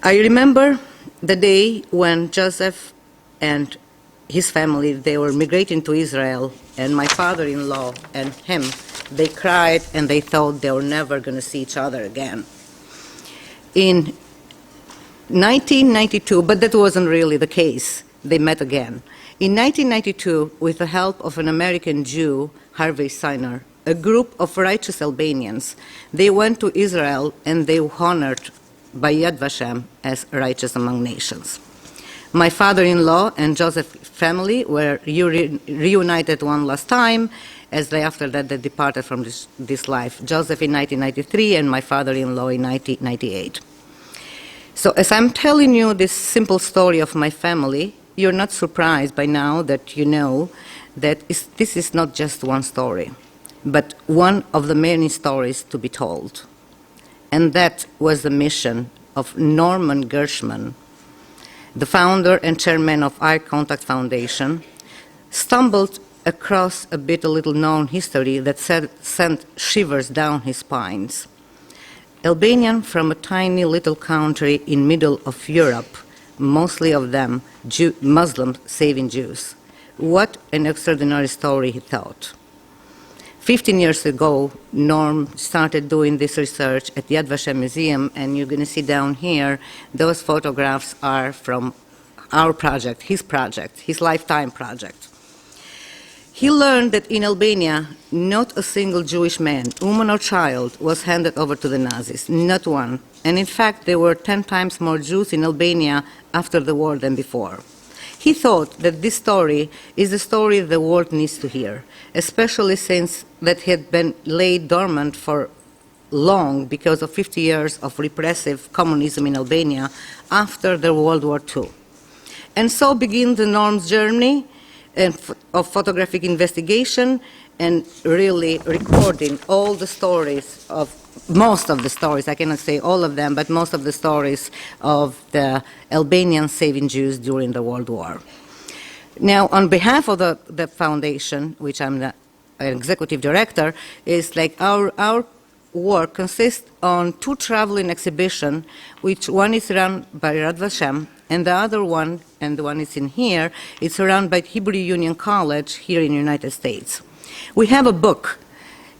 I remember the day when Joseph and his family, they were migrating to Israel, and my father-in-law and him, they cried and they thought they were never going to see each other again. In 1992, but that wasn't really the case, they met again. In 1992, with the help of an American Jew, Harvey Steiner, a group of righteous Albanians, they went to Israel and they were honored by Yad Vashem as righteous among nations. My father-in-law and Joseph's family were reunited one last time, as after that they departed from this life. Joseph in 1993 and my father-in-law in 1998. So as I'm telling you this simple story of my family, you're not surprised by now that you know that this is not just one story, but one of the many stories to be told. And that was the mission of Norman Gershman, the founder and chairman of Eye Contact Foundation, stumbled across a little known history that sent shivers down his spines. Albanian from a tiny little country in middle of Europe, mostly of them Muslims saving Jews. What an extraordinary story, he thought. 15 years ago, Norm started doing this research at the Yad Vashem Museum, and you're going to see down here, those photographs are from our project, his lifetime project. He learned that in Albania, not a single Jewish man, woman or child, was handed over to the Nazis, not one. And in fact, there were 10 times more Jews in Albania after the war than before. He thought that this story is the story the world needs to hear, especially since that had been laid dormant for long because of 50 years of repressive communism in Albania after the World War II. And so began the Norm's journey of photographic investigation and really recording all the stories of, most of the stories, I cannot say all of them, but most of the stories of the Albanians saving Jews during the World War. Now, on behalf of the foundation, which I'm the executive director, is like our work consists on 2 traveling exhibitions, which one is run by Yad Vashem, and the other one, and the one is in here, it's run by Hebrew Union College here in the United States. We have a book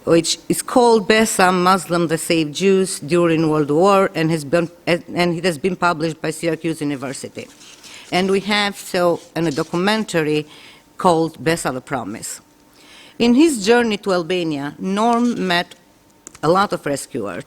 which is called Besa, Muslim that Saved Jews During World War, and it has been published by Syracuse University. And we have a documentary called Besa the Promise. In his journey to Albania, Norm met a lot of rescuers,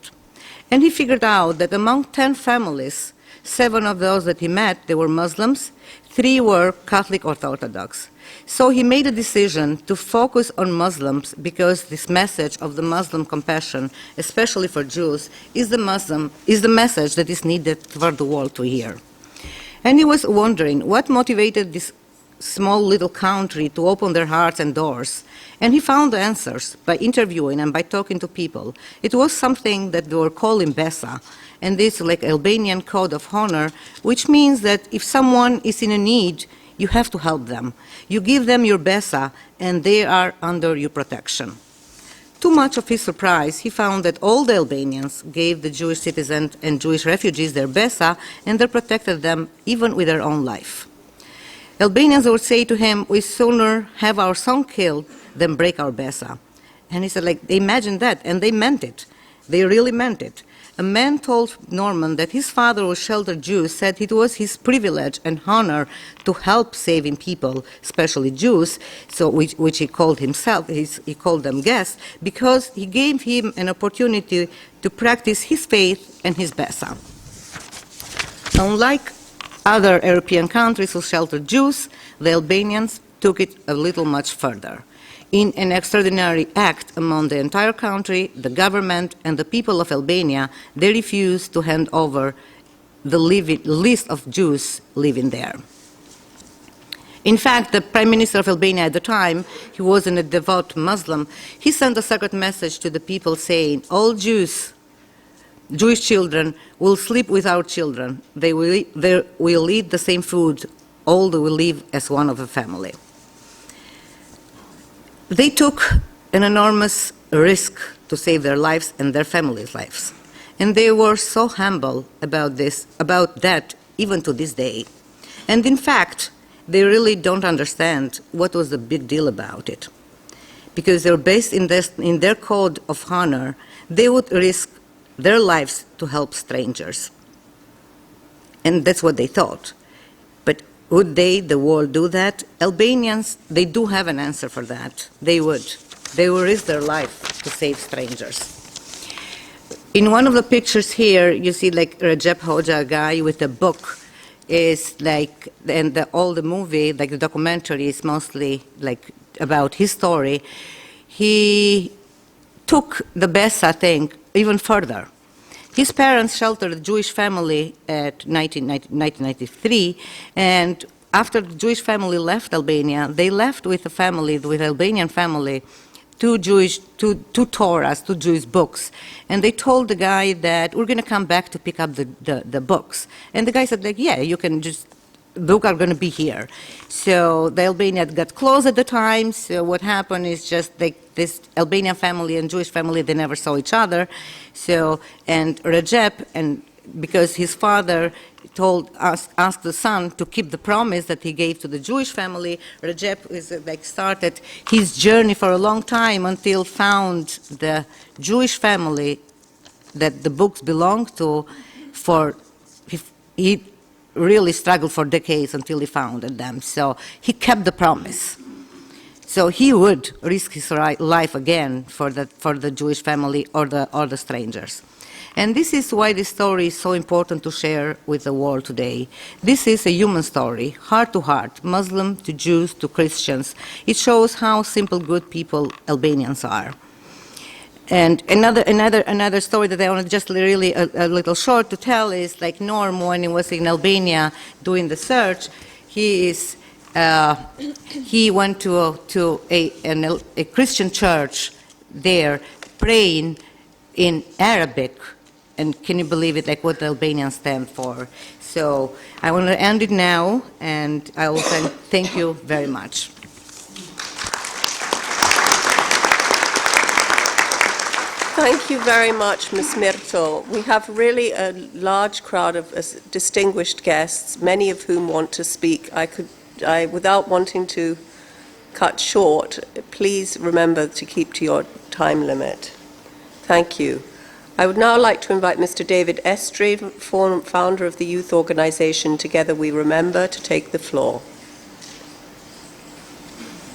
and he figured out that among 10 families, 7 of those that he met, they were Muslims, 3 were Catholic Orthodox. So he made a decision to focus on Muslims because this message of the Muslim compassion, especially for Jews, is the message that is needed for the world to hear. And he was wondering what motivated this small little country to open their hearts and doors. And he found the answers by interviewing and by talking to people. It was something that they were calling Besa, and this like Albanian code of honor, which means that if someone is in a need, you have to help them. You give them your Besa, and they are under your protection. To much of his surprise, he found that all the Albanians gave the Jewish citizens and Jewish refugees their Besa, and they protected them even with their own life. Albanians would say to him, we sooner have our son killed than break our besa. And he said, like, imagine that, and they meant it. They really meant it. A man told Norman that his father was sheltered Jews, said it was his privilege and honor to help saving people, especially Jews, so which he called himself, he called them guests, because he gave him an opportunity to practice his faith and his besa. Unlike other European countries who sheltered Jews, the Albanians took it a little much further. In an extraordinary act among the entire country, the government and the people of Albania, they refused to hand over the list of Jews living there. In fact, the Prime Minister of Albania at the time, he wasn't a devout Muslim, he sent a secret message to the people saying, all Jewish children will sleep with our children. They will eat the same food. All will live as one of a family. They took an enormous risk to save their lives and their families' lives. And they were so humble about that, even to this day. And in fact, they really don't understand what was the big deal about it. Because they're based in their code of honor, they would risk their lives to help strangers. And that's what they thought. But would they, the world, do that? Albanians, they do have an answer for that. They would. They would risk their life to save strangers. In one of the pictures here, you see like Recep Hoxha, a guy with a book, is like, and all the movie, like the documentary, is mostly like about his story. He took the besa thing even further. His parents sheltered a Jewish family at 1993, and after the Jewish family left Albania, they left with a family, with Albanian family, two Jewish books, and they told the guy that we're going to come back to pick up the books. And the guy said, like, yeah, you can just, books are going to be here. So the Albanians got close at the time, so what happened is just like this Albanian family and Jewish family, they never saw each other. So, and Recep, and because his father asked the son to keep the promise that he gave to the Jewish family, Recep is like started his journey for a long time until found the Jewish family that the books belonged to. He really struggled for decades until he found them. So he kept the promise. So he would risk his life again for the Jewish family or the strangers. And this is why this story is so important to share with the world today. This is a human story, heart to heart, Muslim to Jews to Christians. It shows how simple, good people Albanians are. And another story that I want to just really a little short to tell is like Norm, when he was in Albania doing the search, he went to a Christian church there praying in Arabic. And can you believe it, like what the Albanians stand for? So I want to end it now, and I will thank you very much. Thank you very much, Ms. Mirto. We have really a large crowd of distinguished guests, many of whom want to speak. Without wanting to cut short, please remember to keep to your time limit. Thank you. I would now like to invite Mr. David Estrie, founder of the youth organization Together We Remember, to take the floor.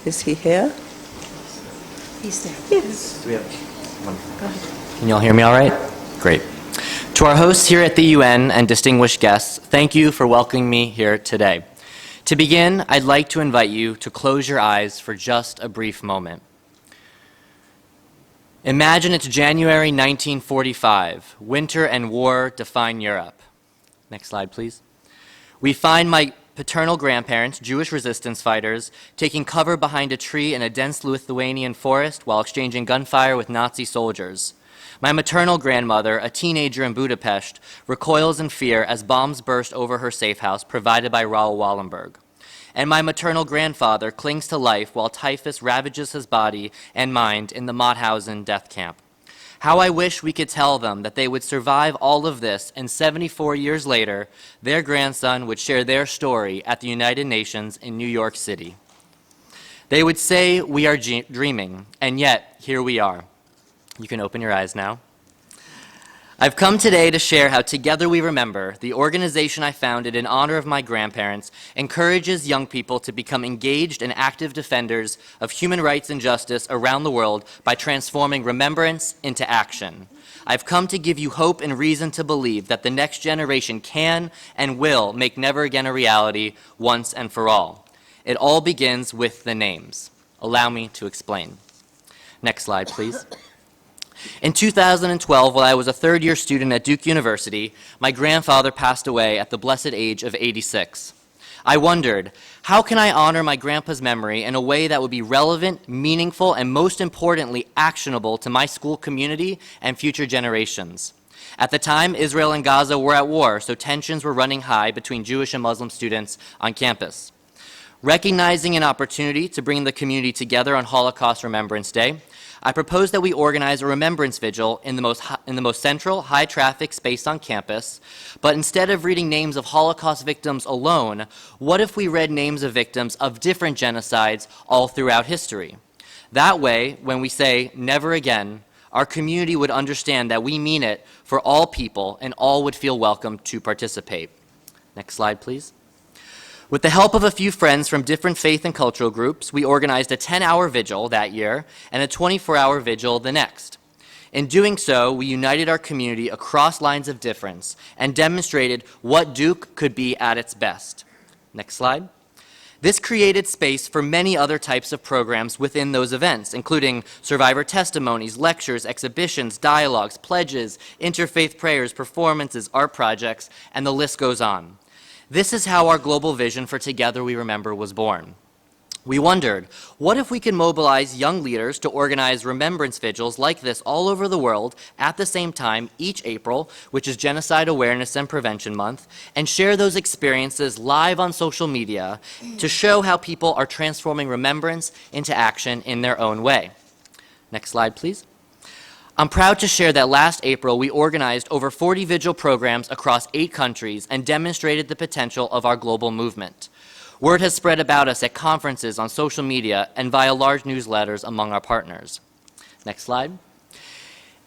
Is he here? He's there. Yes. Do we have one? Go ahead. Can you all hear me all right? Great. To our hosts here at the UN and distinguished guests, thank you for welcoming me here today. To begin, I'd like to invite you to close your eyes for just a brief moment. Imagine it's January 1945. Winter and war define Europe. Next slide, please. We find my paternal grandparents, Jewish resistance fighters, taking cover behind a tree in a dense Lithuanian forest while exchanging gunfire with Nazi soldiers. My maternal grandmother, a teenager in Budapest, recoils in fear as bombs burst over her safe house provided by Raoul Wallenberg. And my maternal grandfather clings to life while typhus ravages his body and mind in the Mauthausen death camp. How I wish we could tell them that they would survive all of this, and 74 years later, their grandson would share their story at the United Nations in New York City. They would say we are dreaming, and yet here we are. You can open your eyes now. I've come today to share how Together We Remember, the organization I founded in honor of my grandparents, encourages young people to become engaged and active defenders of human rights and justice around the world by transforming remembrance into action. I've come to give you hope and reason to believe that the next generation can and will make Never Again a reality once and for all. It all begins with the names. Allow me to explain. Next slide, please. In 2012, while I was a third-year student at Duke University, my grandfather passed away at the blessed age of 86. I wondered, how can I honor my grandpa's memory in a way that would be relevant, meaningful, and most importantly, actionable to my school community and future generations? At the time, Israel and Gaza were at war, so tensions were running high between Jewish and Muslim students on campus. Recognizing an opportunity to bring the community together on Holocaust Remembrance Day, I propose that we organize a remembrance vigil in the most central, high-traffic space on campus, but instead of reading names of Holocaust victims alone, what if we read names of victims of different genocides all throughout history? That way, when we say never again, our community would understand that we mean it for all people and all would feel welcome to participate. Next slide, please. With the help of a few friends from different faith and cultural groups, we organized a 10-hour vigil that year and a 24-hour vigil the next. In doing so, we united our community across lines of difference and demonstrated what Duke could be at its best. Next slide. This created space for many other types of programs within those events, including survivor testimonies, lectures, exhibitions, dialogues, pledges, interfaith prayers, performances, art projects, and the list goes on. This is how our global vision for Together We Remember was born. We wondered, what if we could mobilize young leaders to organize remembrance vigils like this all over the world at the same time each April, which is Genocide Awareness and Prevention Month, and share those experiences live on social media to show how people are transforming remembrance into action in their own way. Next slide, please. I'm proud to share that last April we organized over 40 vigil programs across 8 countries and demonstrated the potential of our global movement. Word has spread about us at conferences, on social media, and via large newsletters among our partners. Next slide.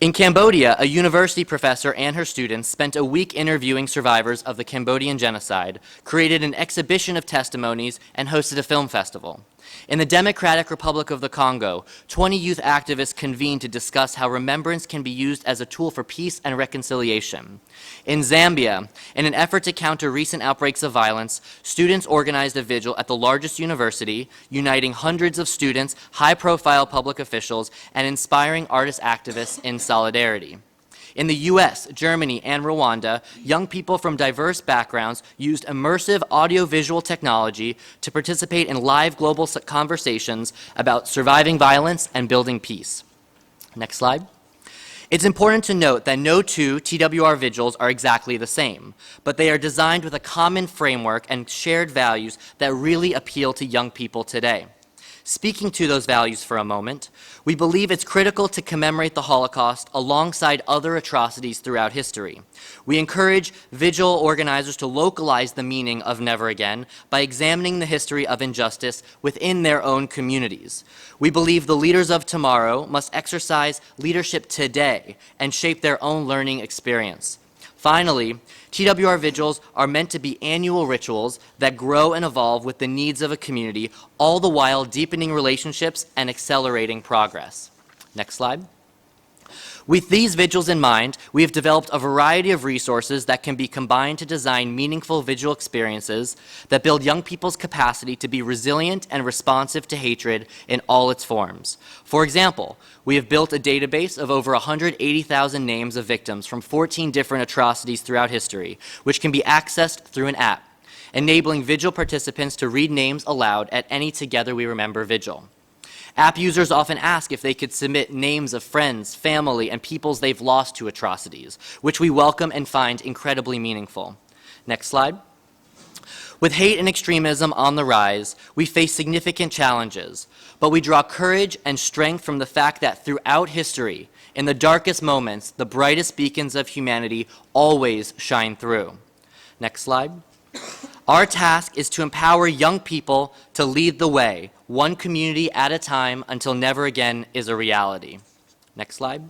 In Cambodia, a university professor and her students spent a week interviewing survivors of the Cambodian genocide, created an exhibition of testimonies, and hosted a film festival. In the Democratic Republic of the Congo, 20 youth activists convened to discuss how remembrance can be used as a tool for peace and reconciliation. In Zambia, in an effort to counter recent outbreaks of violence, students organized a vigil at the largest university, uniting hundreds of students, high-profile public officials, and inspiring artist activists in solidarity. In the US, Germany, and Rwanda, young people from diverse backgrounds used immersive audiovisual technology to participate in live global conversations about surviving violence and building peace. Next slide. It's important to note that no two TWR vigils are exactly the same, but they are designed with a common framework and shared values that really appeal to young people today. Speaking to those values for a moment, we believe it's critical to commemorate the Holocaust alongside other atrocities throughout history. We encourage vigil organizers to localize the meaning of never again by examining the history of injustice within their own communities. We believe the leaders of tomorrow must exercise leadership today and shape their own learning experience. Finally, TWR vigils are meant to be annual rituals that grow and evolve with the needs of a community, all the while deepening relationships and accelerating progress. Next slide. With these vigils in mind, we have developed a variety of resources that can be combined to design meaningful vigil experiences that build young people's capacity to be resilient and responsive to hatred in all its forms. For example, we have built a database of over 180,000 names of victims from 14 different atrocities throughout history, which can be accessed through an app, enabling vigil participants to read names aloud at any Together We Remember vigil. App users often ask if they could submit names of friends, family, and peoples they've lost to atrocities, which we welcome and find incredibly meaningful. Next slide. With hate and extremism on the rise, we face significant challenges, but we draw courage and strength from the fact that throughout history, in the darkest moments, the brightest beacons of humanity always shine through. Next slide. Our task is to empower young people to lead the way, one community at a time, until never again is a reality. Next slide.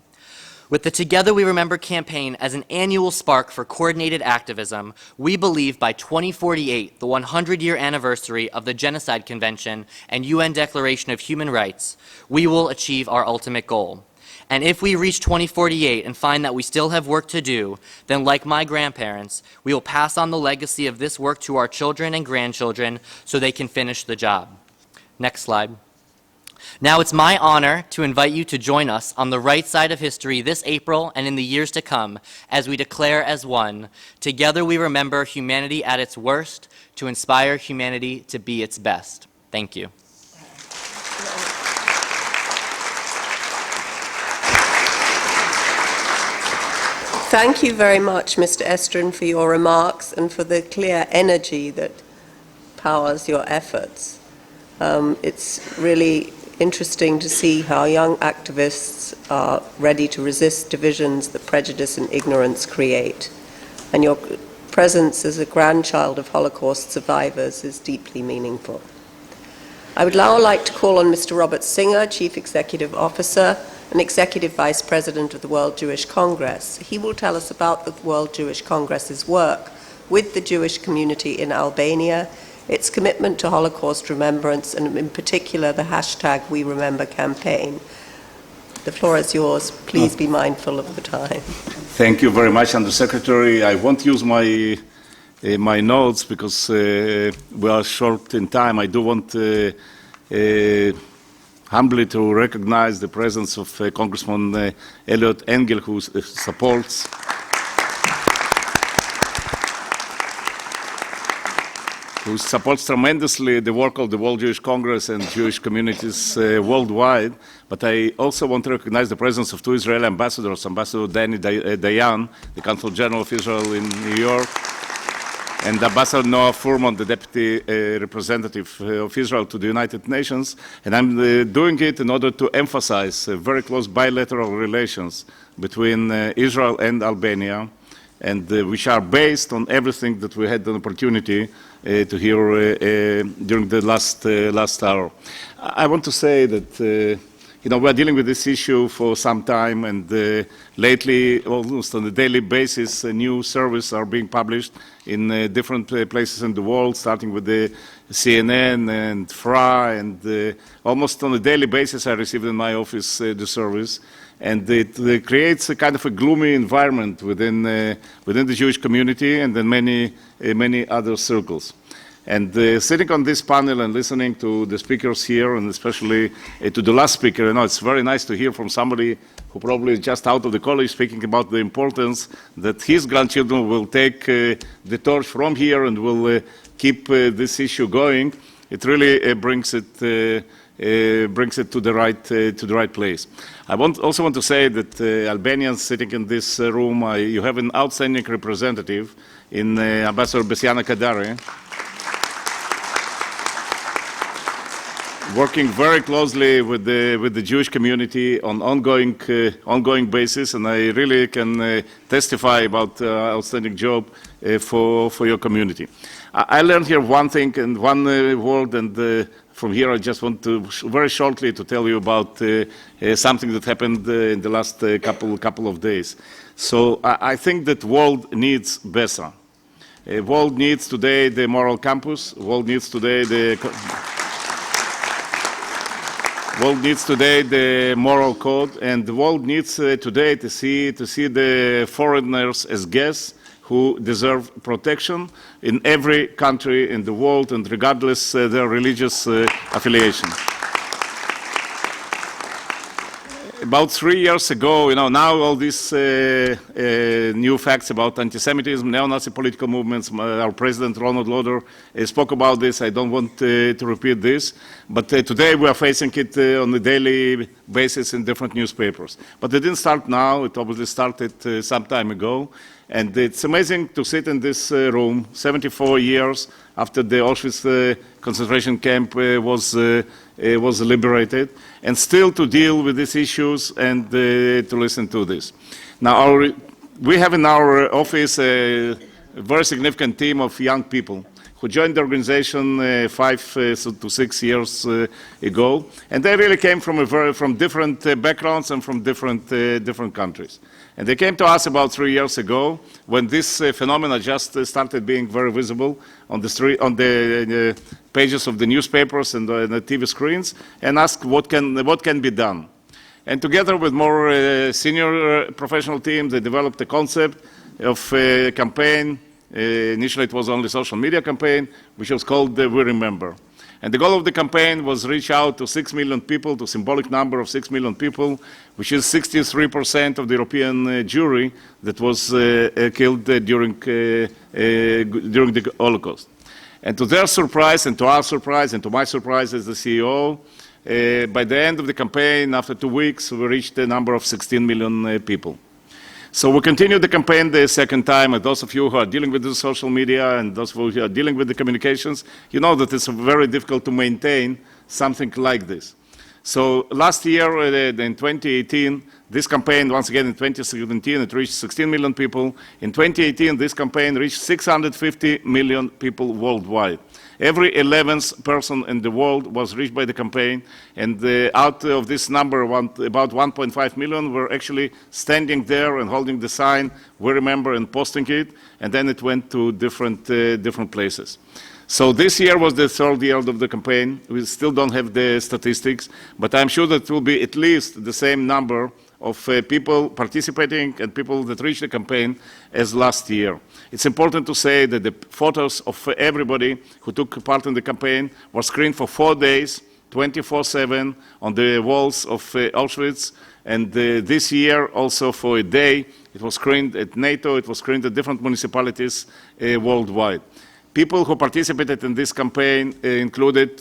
With the Together We Remember campaign as an annual spark for coordinated activism, we believe by 2048, the 100-year anniversary of the Genocide Convention and UN Declaration of Human Rights, we will achieve our ultimate goal. And if we reach 2048 and find that we still have work to do, then like my grandparents, we will pass on the legacy of this work to our children and grandchildren so they can finish the job. Next slide. Now it's my honor to invite you to join us on the right side of history this April and in the years to come as we declare as one, together we remember humanity at its worst to inspire humanity to be its best. Thank you. Thank you very much, Mr. Estrin, for your remarks and for the clear energy that powers your efforts. It's really interesting to see how young activists are ready to resist divisions that prejudice and ignorance create. And your presence as a grandchild of Holocaust survivors is deeply meaningful. I would now like to call on Mr. Robert Singer, Chief Executive Officer and Executive Vice President of the World Jewish Congress. He will tell us about the World Jewish Congress's work with the Jewish community in Albania, its commitment to Holocaust remembrance, and in particular the hashtag We Remember campaign. The floor is yours. Please be mindful of the time. Thank you very much, Undersecretary. I won't use my notes because we are short in time. I do want humbly to recognize the presence of Congressman Elliot Engel, who supports tremendously the work of the World Jewish Congress and Jewish communities worldwide. But I also want to recognize the presence of two Israeli ambassadors, Ambassador Danny Dayan, the Consul General of Israel in New York, and Ambassador Noah Furman, the Deputy Representative of Israel to the United Nations. And I'm doing it in order to emphasize very close bilateral relations between Israel and Albania, and which are based on everything that we had an opportunity to hear during the last hour. I want to say that we are dealing with this issue for some time, and lately, almost on a daily basis, new surveys are being published in different places in the world, starting with the CNN and FRA, and almost on a daily basis I receive in my office the surveys. And it creates a kind of a gloomy environment within the Jewish community and in many other circles. And sitting on this panel and listening to the speakers here, and especially to the last speaker, it's very nice to hear from somebody who probably is just out of the college speaking about the importance that his grandchildren will take the torch from here and will keep this issue going. It really brings it to the right place. I also want to say that Albanians sitting in this room, you have an outstanding representative in Ambassador Besiana Kadare, working very closely with the Jewish community on ongoing basis, and I really can testify about outstanding job for your community. I learned here one thing and one word, and from here I just want to very shortly to tell you about something that happened in the last couple of days. So I think that world needs BESA. World needs today the moral campus. World needs today the moral code, and the world needs today to see the foreigners as guests who deserve protection in every country in the world, and regardless their religious affiliation. About 3 years ago, now all these new facts about anti-Semitism, neo-Nazi political movements, our President Ronald Lauder spoke about this. I don't want to repeat this, but today we are facing it on a daily basis in different newspapers. But it didn't start now, it obviously started some time ago, and it's amazing to sit in this room, 74 years after the Auschwitz concentration camp was liberated, and still to deal with these issues and to listen to this. Now, we have in our office a very significant team of young people who joined the organization 5 to 6 years ago, and they really came from different backgrounds and from different countries. And they came to us about 3 years ago when this phenomena just started being very visible on the street, on the pages of the newspapers and the TV screens, and asked what can be done. And together with more senior professional teams, they developed a concept of a campaign. Initially, it was only a social media campaign, which was called We Remember. And the goal of the campaign was reach out to 6 million people, to a symbolic number of 6 million people, which is 63% of the European Jewry that was killed during the Holocaust. And to their surprise, and to our surprise, and to my surprise as the CEO, by the end of the campaign, after 2 weeks, we reached a number of 16 million people. So we continued the campaign the second time, and those of you who are dealing with the social media and those who are dealing with the communications, you know that it's very difficult to maintain something like this. So last year, in 2018, this campaign, once again in 2017, it reached 16 million people. In 2018, this campaign reached 650 million people worldwide. Every 11th person in the world was reached by the campaign, and out of this number, about 1.5 million were actually standing there and holding the sign, We Remember, and posting it, and then it went to different places. So this year was the third year of the campaign. We still don't have the statistics, but I'm sure that it will be at least the same number of people participating and people that reached the campaign as last year. It's important to say that the photos of everybody who took part in the campaign were screened for 4 days, 24/7, on the walls of Auschwitz. And this year, also for a day, it was screened at NATO, it was screened at different municipalities worldwide. People who participated in this campaign included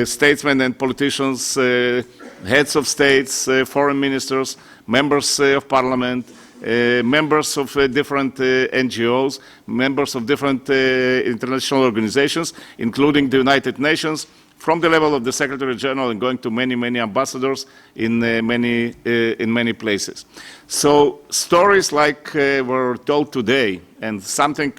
statesmen and politicians, heads of states, foreign ministers, members of parliament, members of different NGOs, members of different international organizations, including the United Nations, from the level of the Secretary General and going to many, many ambassadors in many places. So stories like were told today, and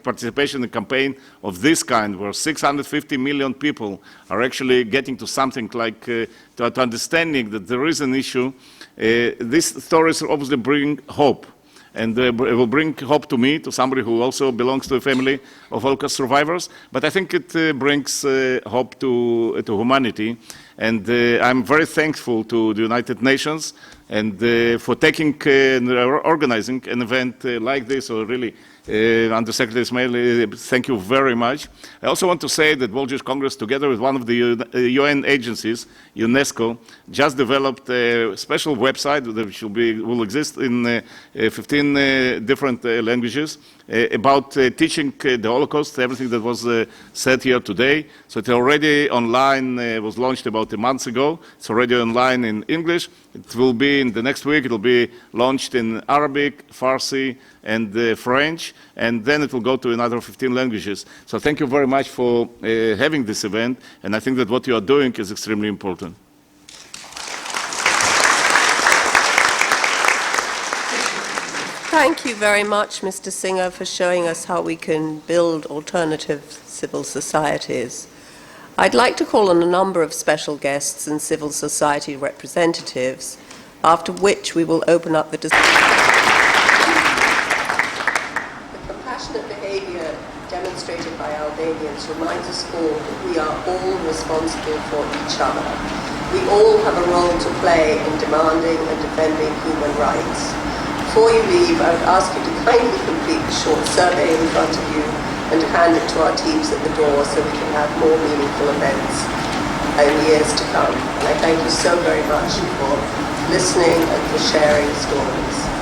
participation in the campaign of this kind, where 650 million people are actually getting to something like to understanding that there is an issue, these stories obviously bring hope. And it will bring hope to me, to somebody who also belongs to a family of Holocaust survivors. But I think it brings hope to humanity. And I'm very thankful to the United Nations and for taking and organizing an event like this, or really Undersecretary Ismail, thank you very much. I also want to say that World Jewish Congress, together with one of the UN agencies, UNESCO, just developed a special website that will exist in 15 different languages about teaching the Holocaust, everything that was said here today. So it's already online, was launched about a month ago. It's already online in English. It will be in the next week, it will be launched in Arabic, Farsi, and French, and then it will go to another 15 languages. So thank you very much for having this event, and I think that what you are doing is extremely important. Thank you very much, Mr. Singer, for showing us how we can build alternative civil societies. I'd like to call on a number of special guests and civil society representatives, after which we will open up the discussion. The compassionate behavior demonstrated by Albanians reminds us all that we are all responsible for each other. We all have a role to play in demanding and defending human rights. Before you leave, I would ask you to kindly complete the short survey in front of you and hand it to our teams at the door so we can have more meaningful events in years to come. And I thank you so very much for listening and for sharing stories.